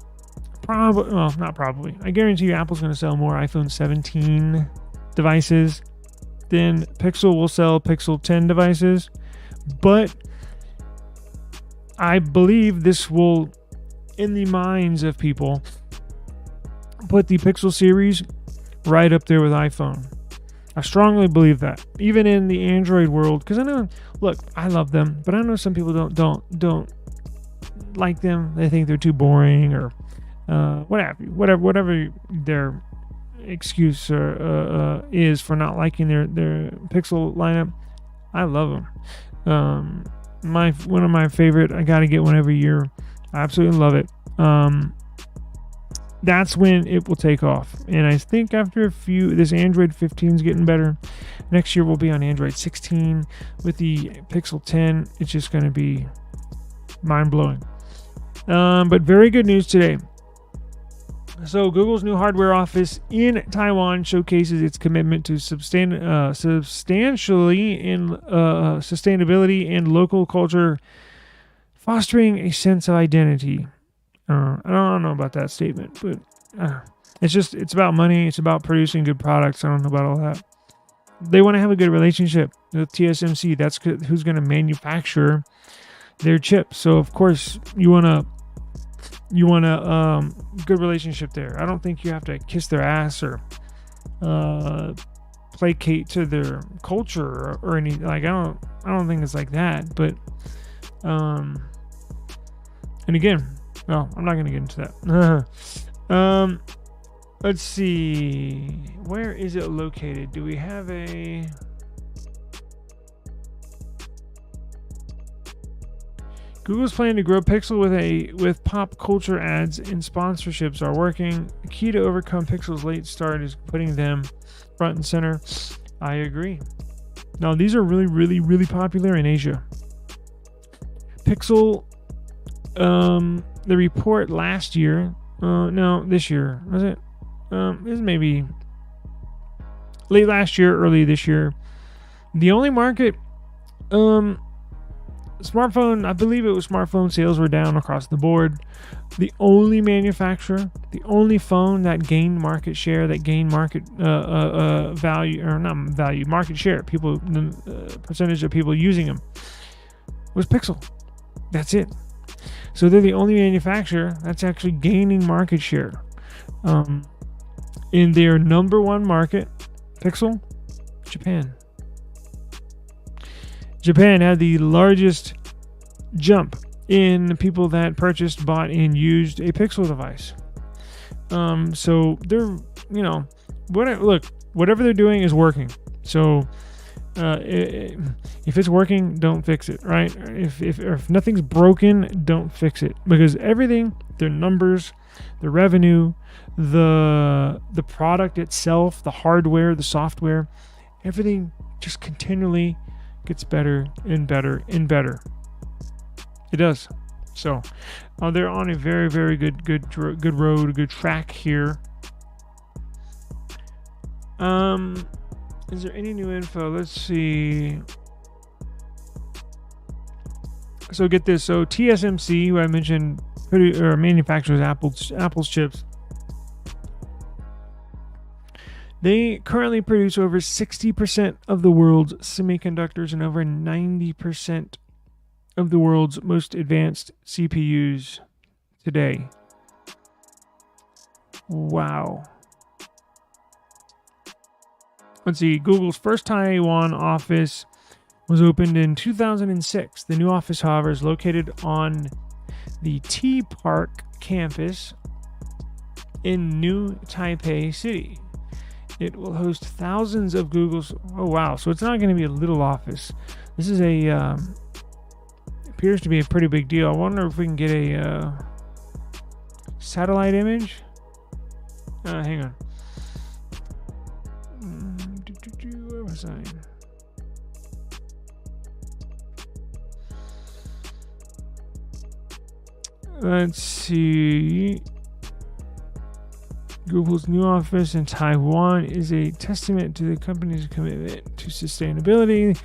I guarantee you Apple's going to sell more iPhone 17 devices than Pixel will sell Pixel 10 devices. But I believe this will, in the minds of people, put the Pixel series right up there with iPhone. I strongly believe that, even in the Android world, because I know, look, I love them, but I know some people don't like them. They think they're too boring, or whatever their excuse is for not liking their Pixel lineup. I love them. One of my favorite. I gotta get one every year. I absolutely love it. That's when it will take off. And I think after this Android 15 is getting better. Next year we'll be on Android 16 with the Pixel 10. It's just going to be mind-blowing. But very good news today. So Google's new hardware office in Taiwan showcases its commitment to substantially in sustainability and local culture, fostering a sense of identity. I don't know about that statement, but it's about money. It's about producing good products. I don't know about all that. They want to have a good relationship with TSMC. That's who's going to manufacture their chips. So of course you want a good relationship there. I don't think you have to kiss their ass or placate to their culture or anything. Like I don't think it's like that. But and again. No, I'm not going to get into that. Let's see. Where is it located? Do we have a... Google's plan to grow Pixel with pop culture ads and sponsorships are working. The key to overcome Pixel's late start is putting them front and center. I agree. Now, these are really, really, really popular in Asia. Pixel, the report last year, no, this year, was it? This is maybe late last year, early this year. The only market, smartphone, I believe it was smartphone sales were down across the board. The only manufacturer, the only phone that gained market share, that gained market value, or not value, market share, people, percentage of people using them, was Pixel. That's it. So they're the only manufacturer that's actually gaining market share. In their number one market, Pixel, Japan. Japan had the largest jump in people that purchased, bought, and used a Pixel device. So they're, whatever they're doing is working. So if it's working, don't fix it, right? If nothing's broken, don't fix it, because everything, their numbers, the revenue, the product itself, the hardware, the software, everything just continually gets better and better and better. It does. So they're on a very, very good road, a good track here. Is there any new info? Let's see. So get this. So TSMC, who I mentioned, manufactures Apple's chips. They currently produce over 60% of the world's semiconductors and over 90% of the world's most advanced CPUs today. Wow. Let's see. Google's first Taiwan office was opened in 2006. The new office, however, is located on the T Park campus in New Taipei City. It will host thousands of Google's... Oh, wow. So it's not going to be a little office. This is appears to be a pretty big deal. I wonder if we can get a satellite image. Hang on. Where was I? Let's see. Google's new office in Taiwan is a testament to the company's commitment to sustainability.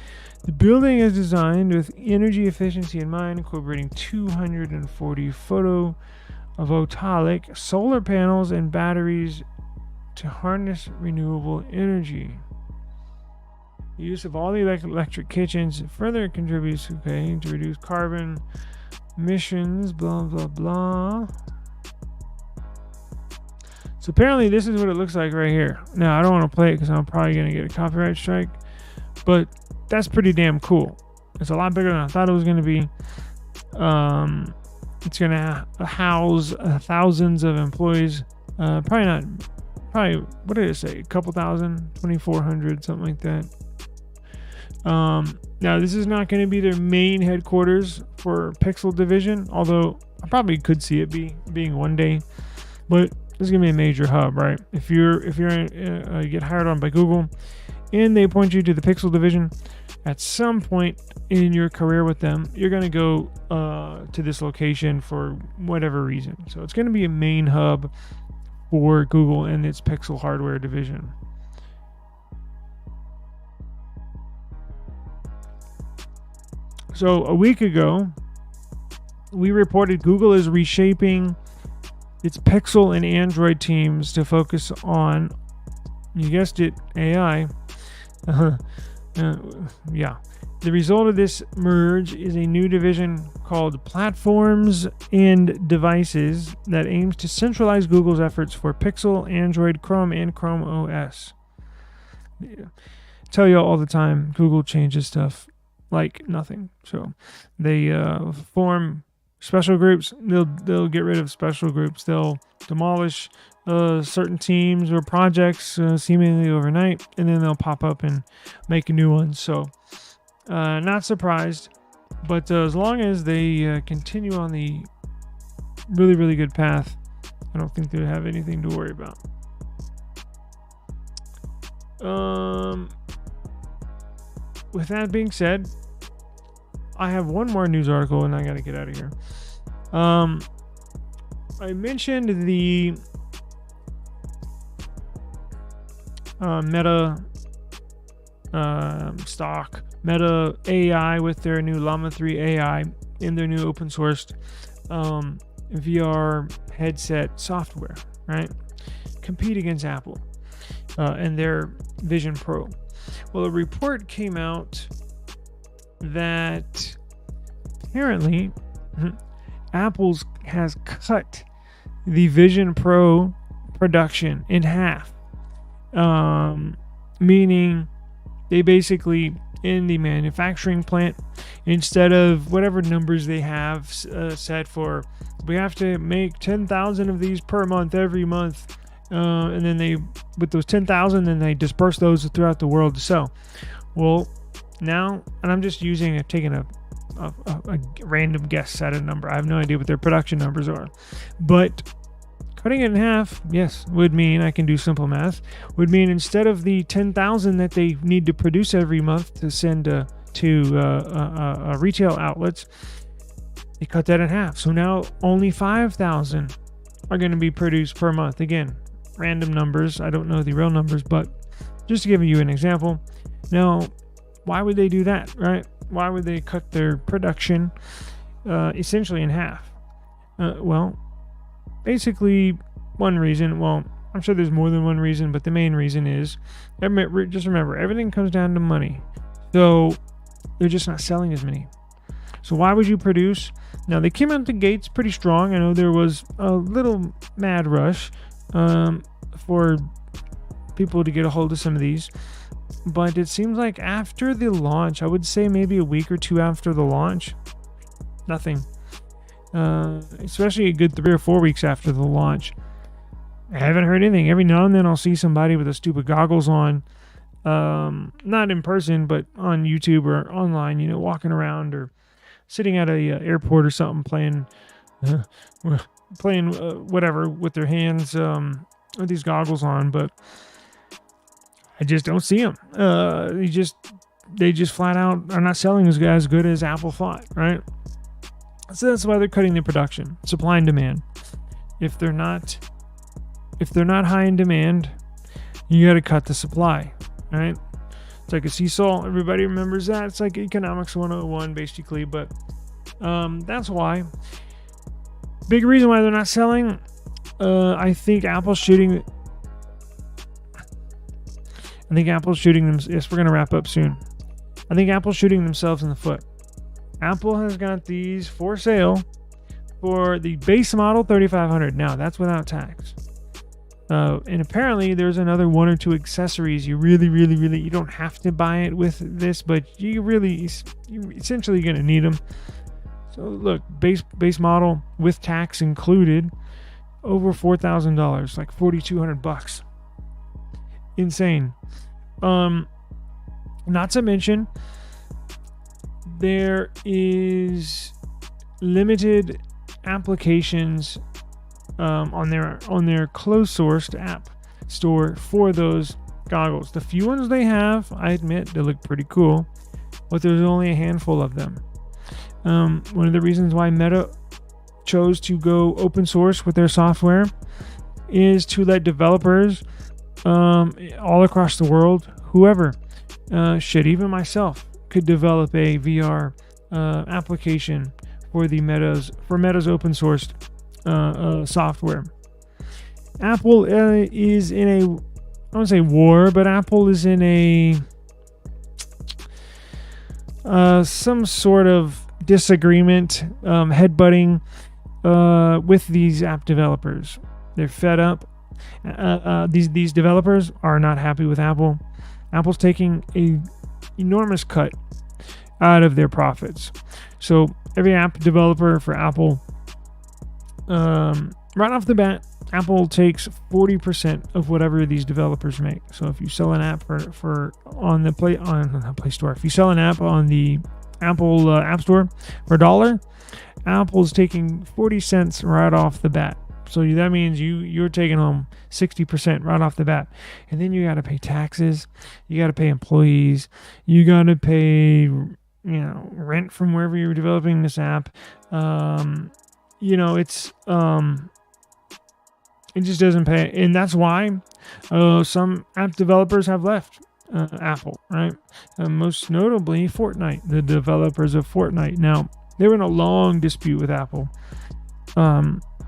The building is designed with energy efficiency in mind, incorporating 240 photovoltaic solar panels and batteries to harness renewable energy. The use of all the electric kitchens further contributes to reduce carbon emissions, blah, blah, blah. So apparently this is what it looks like right here. Now, I don't want to play it because I'm probably going to get a copyright strike, but that's pretty damn cool. It's a lot bigger than I thought it was going to be. It's going to house thousands of employees. Probably, what did it say? A couple thousand, 2,400, something like that. Now, this is not going to be their main headquarters for Pixel division, although I probably could see it being one day. But this is going to be a major hub, right? If you get hired on by Google and they point you to the Pixel division, at some point in your career with them, you're going to go to this location for whatever reason. So it's going to be a main hub for Google and its Pixel hardware division. So a week ago, we reported Google is reshaping its Pixel and Android teams to focus on, you guessed it, AI. Yeah. The result of this merge is a new division called Platforms and Devices that aims to centralize Google's efforts for Pixel, Android, Chrome, and Chrome OS. I tell you all the time, Google changes stuff like nothing. So they form special groups. They'll get rid of special groups. They'll demolish certain teams or projects seemingly overnight, and then they'll pop up and make a new one. So not surprised But as long as they continue on the really, really good path, I don't think they have anything to worry about. With that being said, I have one more news article and I gotta get out of here. I mentioned the Meta stock, Meta AI with their new Llama 3 AI in their new open sourced VR headset software, right? Compete against Apple and their Vision Pro. Well, a report came out that apparently Apple has cut the Vision Pro production in half, meaning they basically, in the manufacturing plant, instead of whatever numbers they have set for, we have to make 10,000 of these per month every month, and then they, with those 10,000, then they disperse those throughout the world to sell. Well, now, and I'm just taking a random guess at a number. I have no idea what their production numbers are, but cutting it in half, yes, would mean, I can do simple math, would mean instead of the 10,000 that they need to produce every month to send to retail outlets, they cut that in half. So now only 5,000 are going to be produced per month. Again, random numbers. I don't know the real numbers, but just to give you an example. Now, why would they do that, right? Why would they cut their production essentially in half? Well, basically one reason, well, I'm sure there's more than one reason, but the main reason is, just remember, everything comes down to money. So they're just not selling as many. So why would you produce? Now, they came out the gates pretty strong. I know there was a little mad rush for people to get a hold of some of these. But it seems like after the launch, I would say maybe a week or two after the launch, nothing. Especially a good 3 or 4 weeks after the launch, I haven't heard anything. Every now and then I'll see somebody with a stupid goggles on, not in person, but on YouTube or online, walking around or sitting at a airport or something, playing whatever with their hands with these goggles on, but I just don't see them. They just flat out are not selling as good as Apple thought, right? So that's why they're cutting the production, supply and demand. If they're not high in demand, you got to cut the supply, right? It's like a seesaw. Everybody remembers that. It's like economics 101 basically, but that's why. Big reason why they're not selling. I think Apple's shooting them. Yes, we're going to wrap up soon. I think Apple's shooting themselves in the foot. Apple has got these for sale for the base model 3500. Now, that's without tax. And apparently there's another 1 or 2 accessories you really, you don't have to buy it with this, but you're essentially going to need them. So look, base model with tax included, over $4,000, like $4,200. Insane. Not to mention, there is limited applications on their closed-sourced app store for those goggles. The few ones they have, I admit, they look pretty cool, but there's only a handful of them. One of the reasons why Meta chose to go open source with their software is to let developers all across the world, whoever, even myself, could develop a VR application for Meta's open sourced software. Apple is in I won't say war, but Apple is in some sort of disagreement, headbutting with these app developers. They're fed up. These developers are not happy with Apple. Apple's taking a enormous cut out of their profits. So every app developer for Apple, right off the bat, Apple takes 40% of whatever these developers make. So if you sell an app on the Play Store, if you sell an app on the Apple App Store for $1, Apple's taking 40 cents right off the bat. So that means you're taking home 60% right off the bat. And then you got to pay taxes. You got to pay employees. You got to pay, rent from wherever you're developing this app. It's it just doesn't pay. And that's why some app developers have left Apple, right? Most notably Fortnite, the developers of Fortnite. Now, they were in a long dispute with Apple.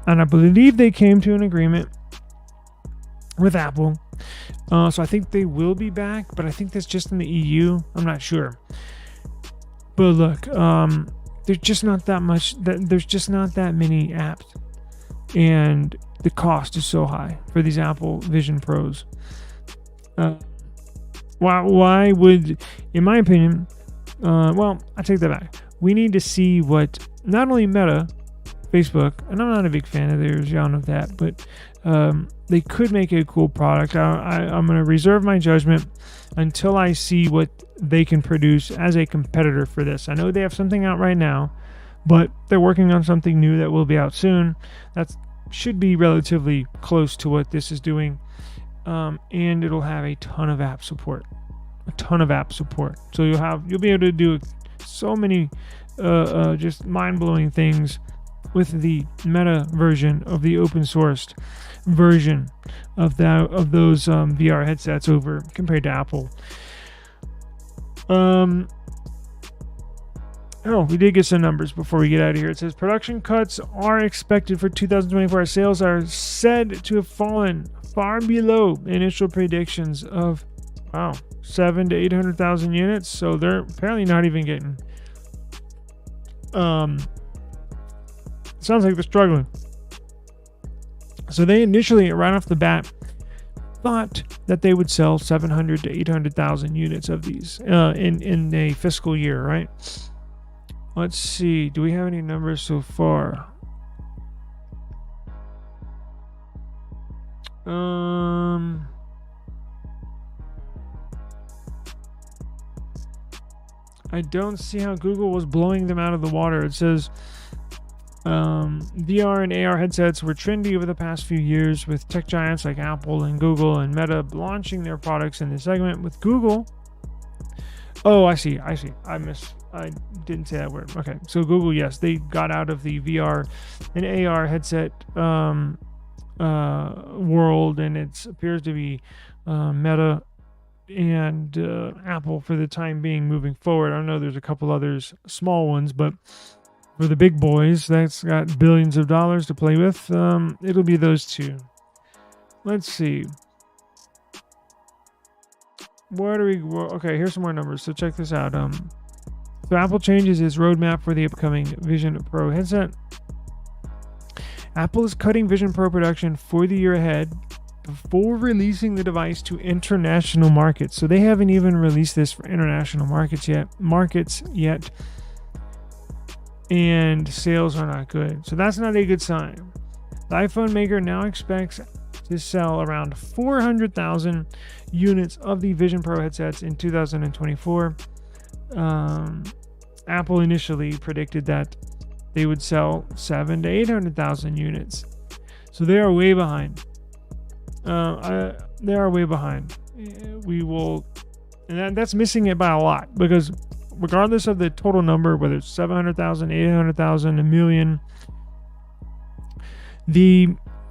And I believe they came to an agreement with Apple. So I think they will be back, but I think that's just in the EU. I'm not sure. But look, there's just not that much. There's just not that many apps. And the cost is so high for these Apple Vision Pros. Why would, in my opinion, I take that back. We need to see what not only Meta, Facebook, and I'm not a big fan of theirs, y'all know that, but they could make a cool product. I'm going to reserve my judgment until I see what they can produce as a competitor for this. I know they have something out right now, but they're working on something new that will be out soon. That should be relatively close to what this is doing, and it'll have a ton of app support. So you'll be able to do so many just mind-blowing things with the Meta version of the open sourced version of those VR headsets over compared to Apple. We did get some numbers before we get out of here. It says production cuts are expected for 2024. Sales are said to have fallen far below initial predictions of 700,000 to 800,000 units. So they're apparently not even getting. Sounds like they're struggling. So they initially, right off the bat, thought that they would sell 700 to 800,000 units of these in a fiscal year, right? Let's see. Do we have any numbers so far? I don't see how Google was blowing them out of the water. It says VR and AR headsets were trendy over the past few years, with tech giants like Apple and Google and Meta launching their products in this segment. With Google, I see. I didn't say that word. Okay, so Google, yes, they got out of the VR and AR headset world, and it appears to be Meta and Apple for the time being moving forward. I know there's a couple others, small ones, but for the big boys that's got billions of dollars to play with, it'll be those two. Let's see. Okay, here's some more numbers. So check this out. So Apple changes its roadmap for the upcoming Vision Pro headset. Apple is cutting Vision Pro production for the year ahead before releasing the device to international markets. So they haven't even released this for international markets yet. And sales are not good. So that's not a good sign. The iPhone maker now expects to sell around 400,000 units of the Vision Pro headsets in 2024. Apple initially predicted that they would sell 700,000 to 800,000 units. So they are way behind. They are way behind. And that's missing it by a lot, because regardless of the total number, whether it's 700,000, 800,000, a million,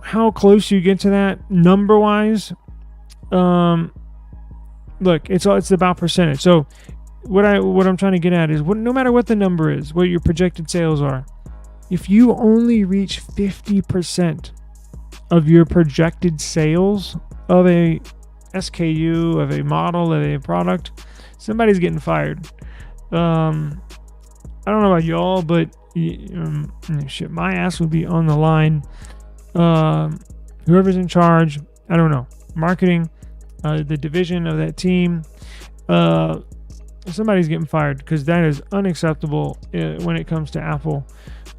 how close you get to that number wise, look, it's about percentage. So what I'm trying to get at is, no matter what the number is, what your projected sales are, if you only reach 50% of your projected sales of a SKU, of a model, of a product, somebody's getting fired. I don't know about y'all, but my ass would be on the line. Whoever's in charge, I don't know, marketing, the division of that team, somebody's getting fired, because that is unacceptable when it comes to Apple.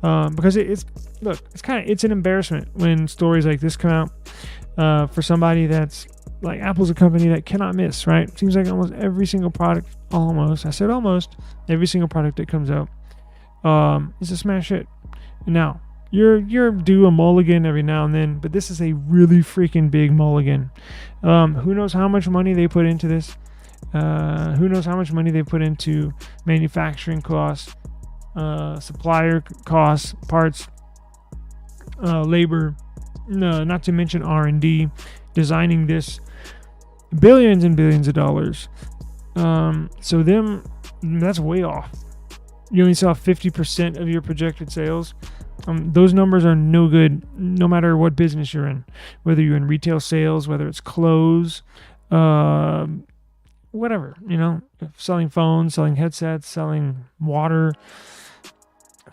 Because it's an embarrassment when stories like this come out for somebody that's like Apple's a company that cannot miss, right? Seems like almost every single product, I said almost every single product that comes out is a smash hit. Now, you're due a mulligan every now and then, but this is a really freaking big mulligan. Who knows how much money they put into this? Who knows how much money they put into manufacturing costs, supplier costs, parts, labor, not to mention R&D, designing this, billions and billions of dollars. So that's way off. You only saw 50% of your projected sales. Those numbers are no good, no matter what business you're in, whether you're in retail sales, whether it's clothes, whatever, selling phones, selling headsets, selling water.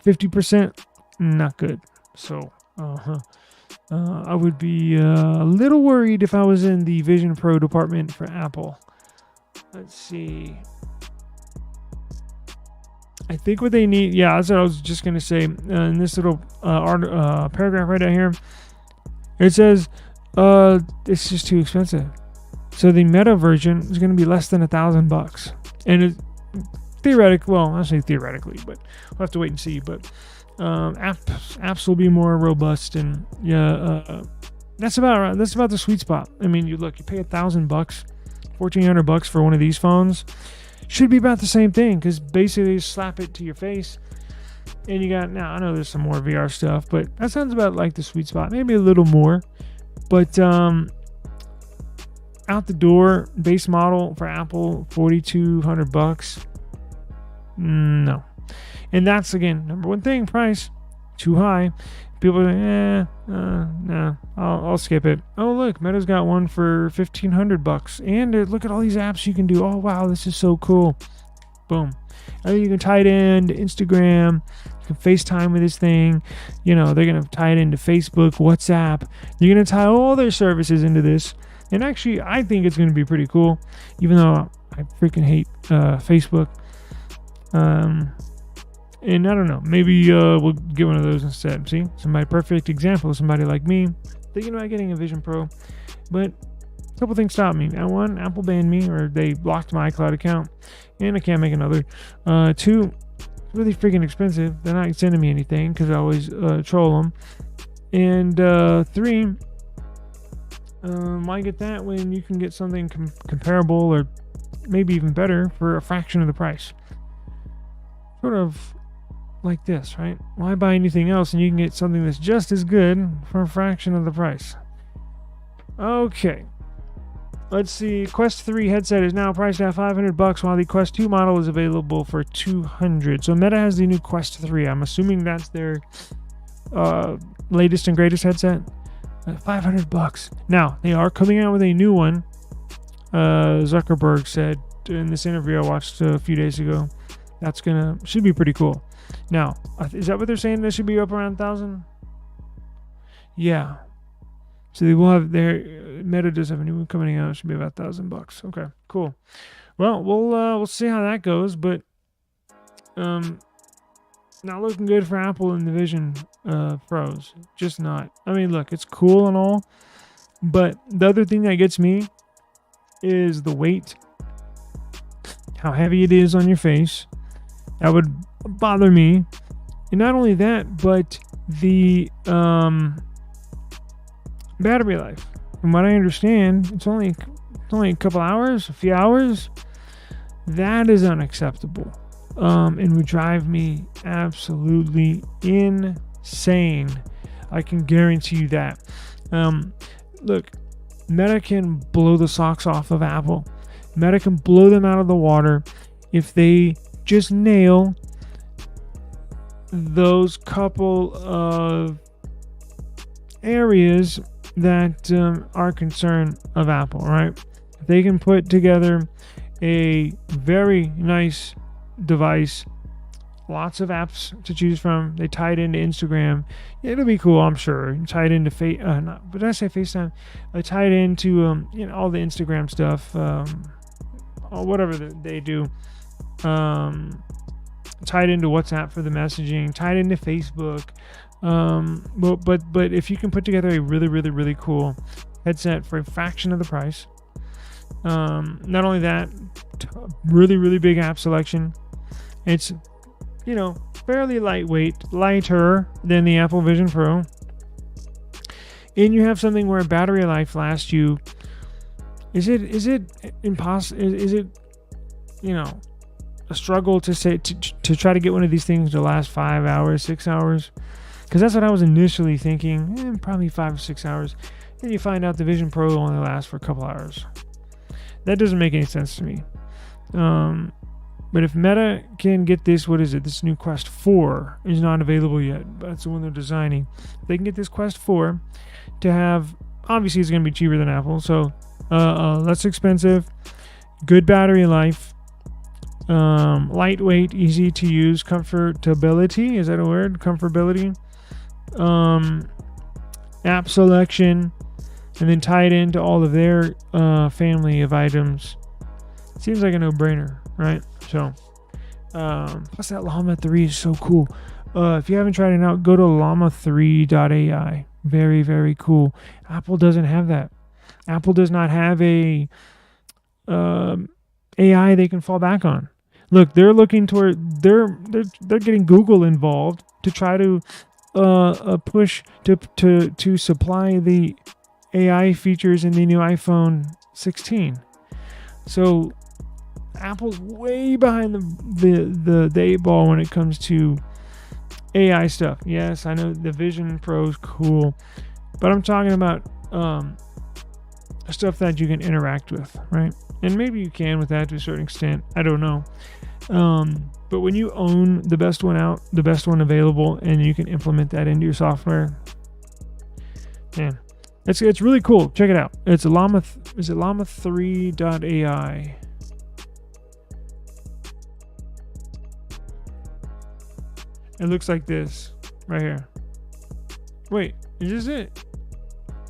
50%, not good. So, I would be a little worried if I was in the Vision Pro department for Apple. Let's see. I think what they need, that's what I was just going to say. In this little paragraph right down here, it says, it's just too expensive. So the Meta version is going to be less than $1,000. And it, theoretically, but we'll have to wait and see. But apps will be more robust, and that's about the sweet spot. I mean, you pay $1,000, $1,400 for one of these phones. Should be about the same thing, because basically you slap it to your face and you got, now I know there's some more VR stuff, but that sounds about like the sweet spot, maybe a little more. But out the door, base model for Apple, $4,200. No. And that's, again, number one thing, price too high. People are like, no, I'll skip it. Oh, look, Meta's got one for $1,500, and look at all these apps you can do. Oh, wow, this is so cool. Boom. I mean, you can tie it in to Instagram. You can FaceTime with this thing. They're going to tie it into Facebook, WhatsApp. They're going to tie all their services into this. And actually, I think it's going to be pretty cool, even though I freaking hate Facebook. And I don't know, maybe we'll get one of those instead. See, perfect example of somebody like me thinking about getting a Vision Pro, but a couple things stopped me. One, Apple banned me, or they blocked my iCloud account, and I can't make another. Two, really freaking expensive. They're not sending me anything because I always troll them. And three, why get that when you can get something comparable or maybe even better for a fraction of the price? Sort of like this, right? Why buy anything else and you can get something that's just as good for a fraction of the price? Okay, let's see. Quest 3 headset is now priced at $500, while the Quest 2 model is available for $200. So Meta has the new Quest 3. I'm assuming that's their latest and greatest headset. $500. Now they are coming out with a new one. Zuckerberg said in this interview I watched a few days ago. Should be pretty cool. Now, is that what they're saying? That should be up around 1,000? Yeah. So they will have Meta does have a new one coming out. It should be about $1,000. Okay, cool. Well, we'll see how that goes, but not looking good for Apple and the Vision Pros. Just not. I mean, look, it's cool and all, but the other thing that gets me is the weight. How heavy it is on your face. That would bother me. And not only that, but the battery life. From what I understand, it's only a couple hours, a few hours. That is unacceptable. And would drive me absolutely insane. I can guarantee you that. Look, Meta can blow the socks off of Apple. Meta can blow them out of the water if they just nail those couple of areas that are concern of Apple, right? If they can put together a very nice device, lots of apps to choose from, they tie it into Instagram, it'll be cool, I'm sure. Tie it into FaceTime? I tie it into all the Instagram stuff, or whatever they do. Tied into WhatsApp for the messaging, tied into Facebook. But if you can put together a really, really, really cool headset for a fraction of the price, Not only that, really, really big app selection. It's, fairly lightweight, lighter than the Apple Vision Pro. And you have something where battery life lasts you. Is it impossible? Is it, a struggle to say to try to get one of these things to last 5 hours, 6 hours? Because that's what I was initially thinking. Probably 5 or 6 hours. Then you find out the Vision Pro only lasts for a couple hours. That doesn't make any sense to me. But if Meta can get this, what is it? This new Quest 4 is not available yet. That's the one they're designing. If they can get this Quest 4 to have, obviously it's going to be cheaper than Apple, so less expensive, good battery life, lightweight, easy to use, comfortability, is that a word? Comfortability, app selection, and then tie it into all of their family of items. Seems like a no-brainer, right? So, plus that Llama 3 is so cool. If you haven't tried it out, go to llama3.ai. Very, very cool. Apple doesn't have that. Apple does not have a AI they can fall back on. Look, they're looking toward they're getting Google involved to try to push to supply the AI features in the new iPhone 16. So Apple's way behind the 8 ball when it comes to AI stuff. Yes, I know the Vision Pro is cool, but I'm talking about stuff that you can interact with, right? And maybe you can with that to a certain extent. I don't know. But when you own the best one out, the best one available, and you can implement that into your software, man, it's really cool. Check it out. It's llama3.ai. It looks like this right here. Wait, is this it?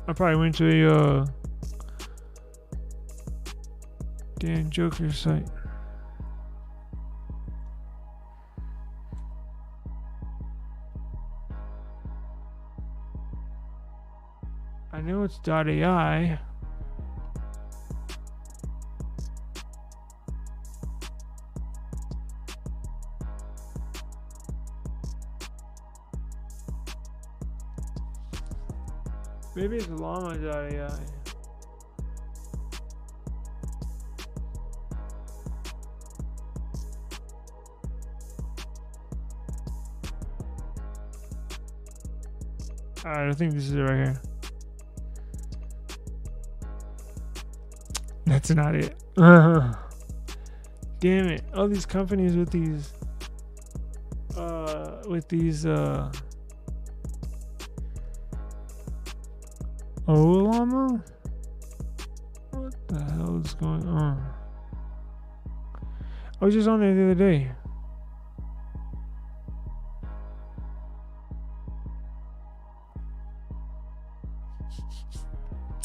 I probably went to a Dan Joker site. I know it's .ai. Maybe it's llama.ai. Alright, I think this is it right here. That's not it. Damn it. All these companies with these llama? What the hell is going on? I was just on there the other day.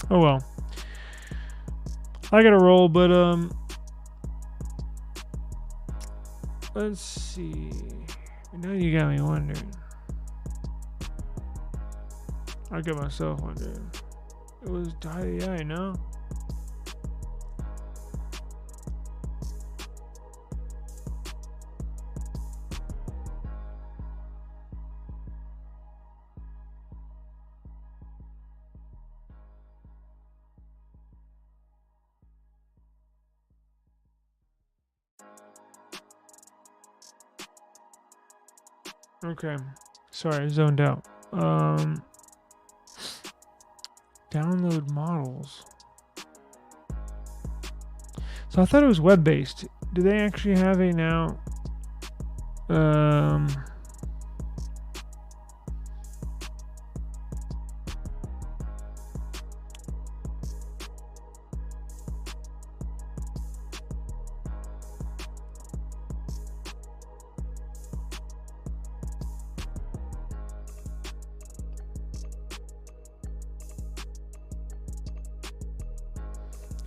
Oh well. I gotta roll, but let's see. Now you got me wondering. I got myself wondering. It was .ai, no? Okay. Sorry, I zoned out. Download models. So I thought it was web-based. Do they actually have a now?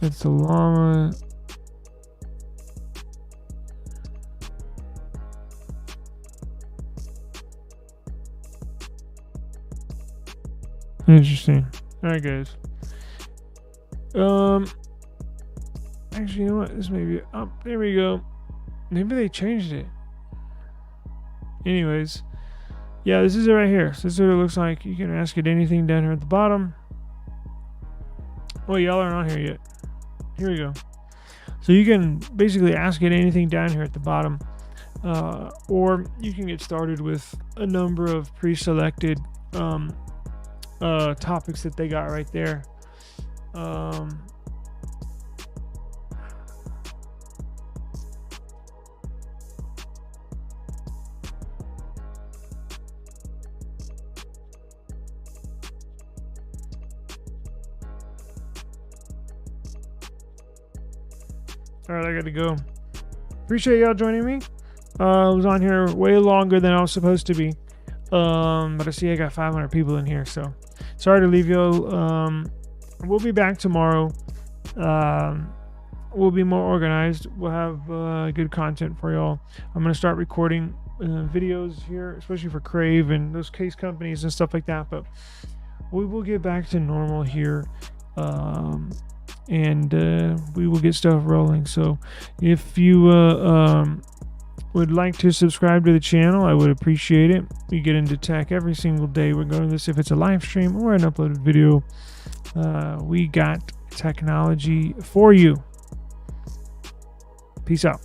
It's a llama. Interesting. All right, guys. Actually, you know what? This may be up. There we go. Maybe they changed it. Anyways, yeah, this is it right here. So this is what it looks like. You can ask it anything down here at the bottom. Oh, y'all aren't on here yet. Here we go. So you can basically ask it anything down here at the bottom. Or you can get started with a number of pre-selected topics that they got right there. All right, I got to go. Appreciate y'all joining me. I was on here way longer than I was supposed to be. But I see I got 500 people in here, so sorry to leave y'all. We'll be back tomorrow. We'll be more organized. We'll have good content for y'all. I'm going to start recording videos here, especially for Crave and those case companies and stuff like that. But we will get back to normal here. And we will get stuff rolling. So if you would like to subscribe to the channel, I would appreciate it. We get into tech every single day, regardless if it's a live stream or an uploaded video. We got technology for you. Peace out.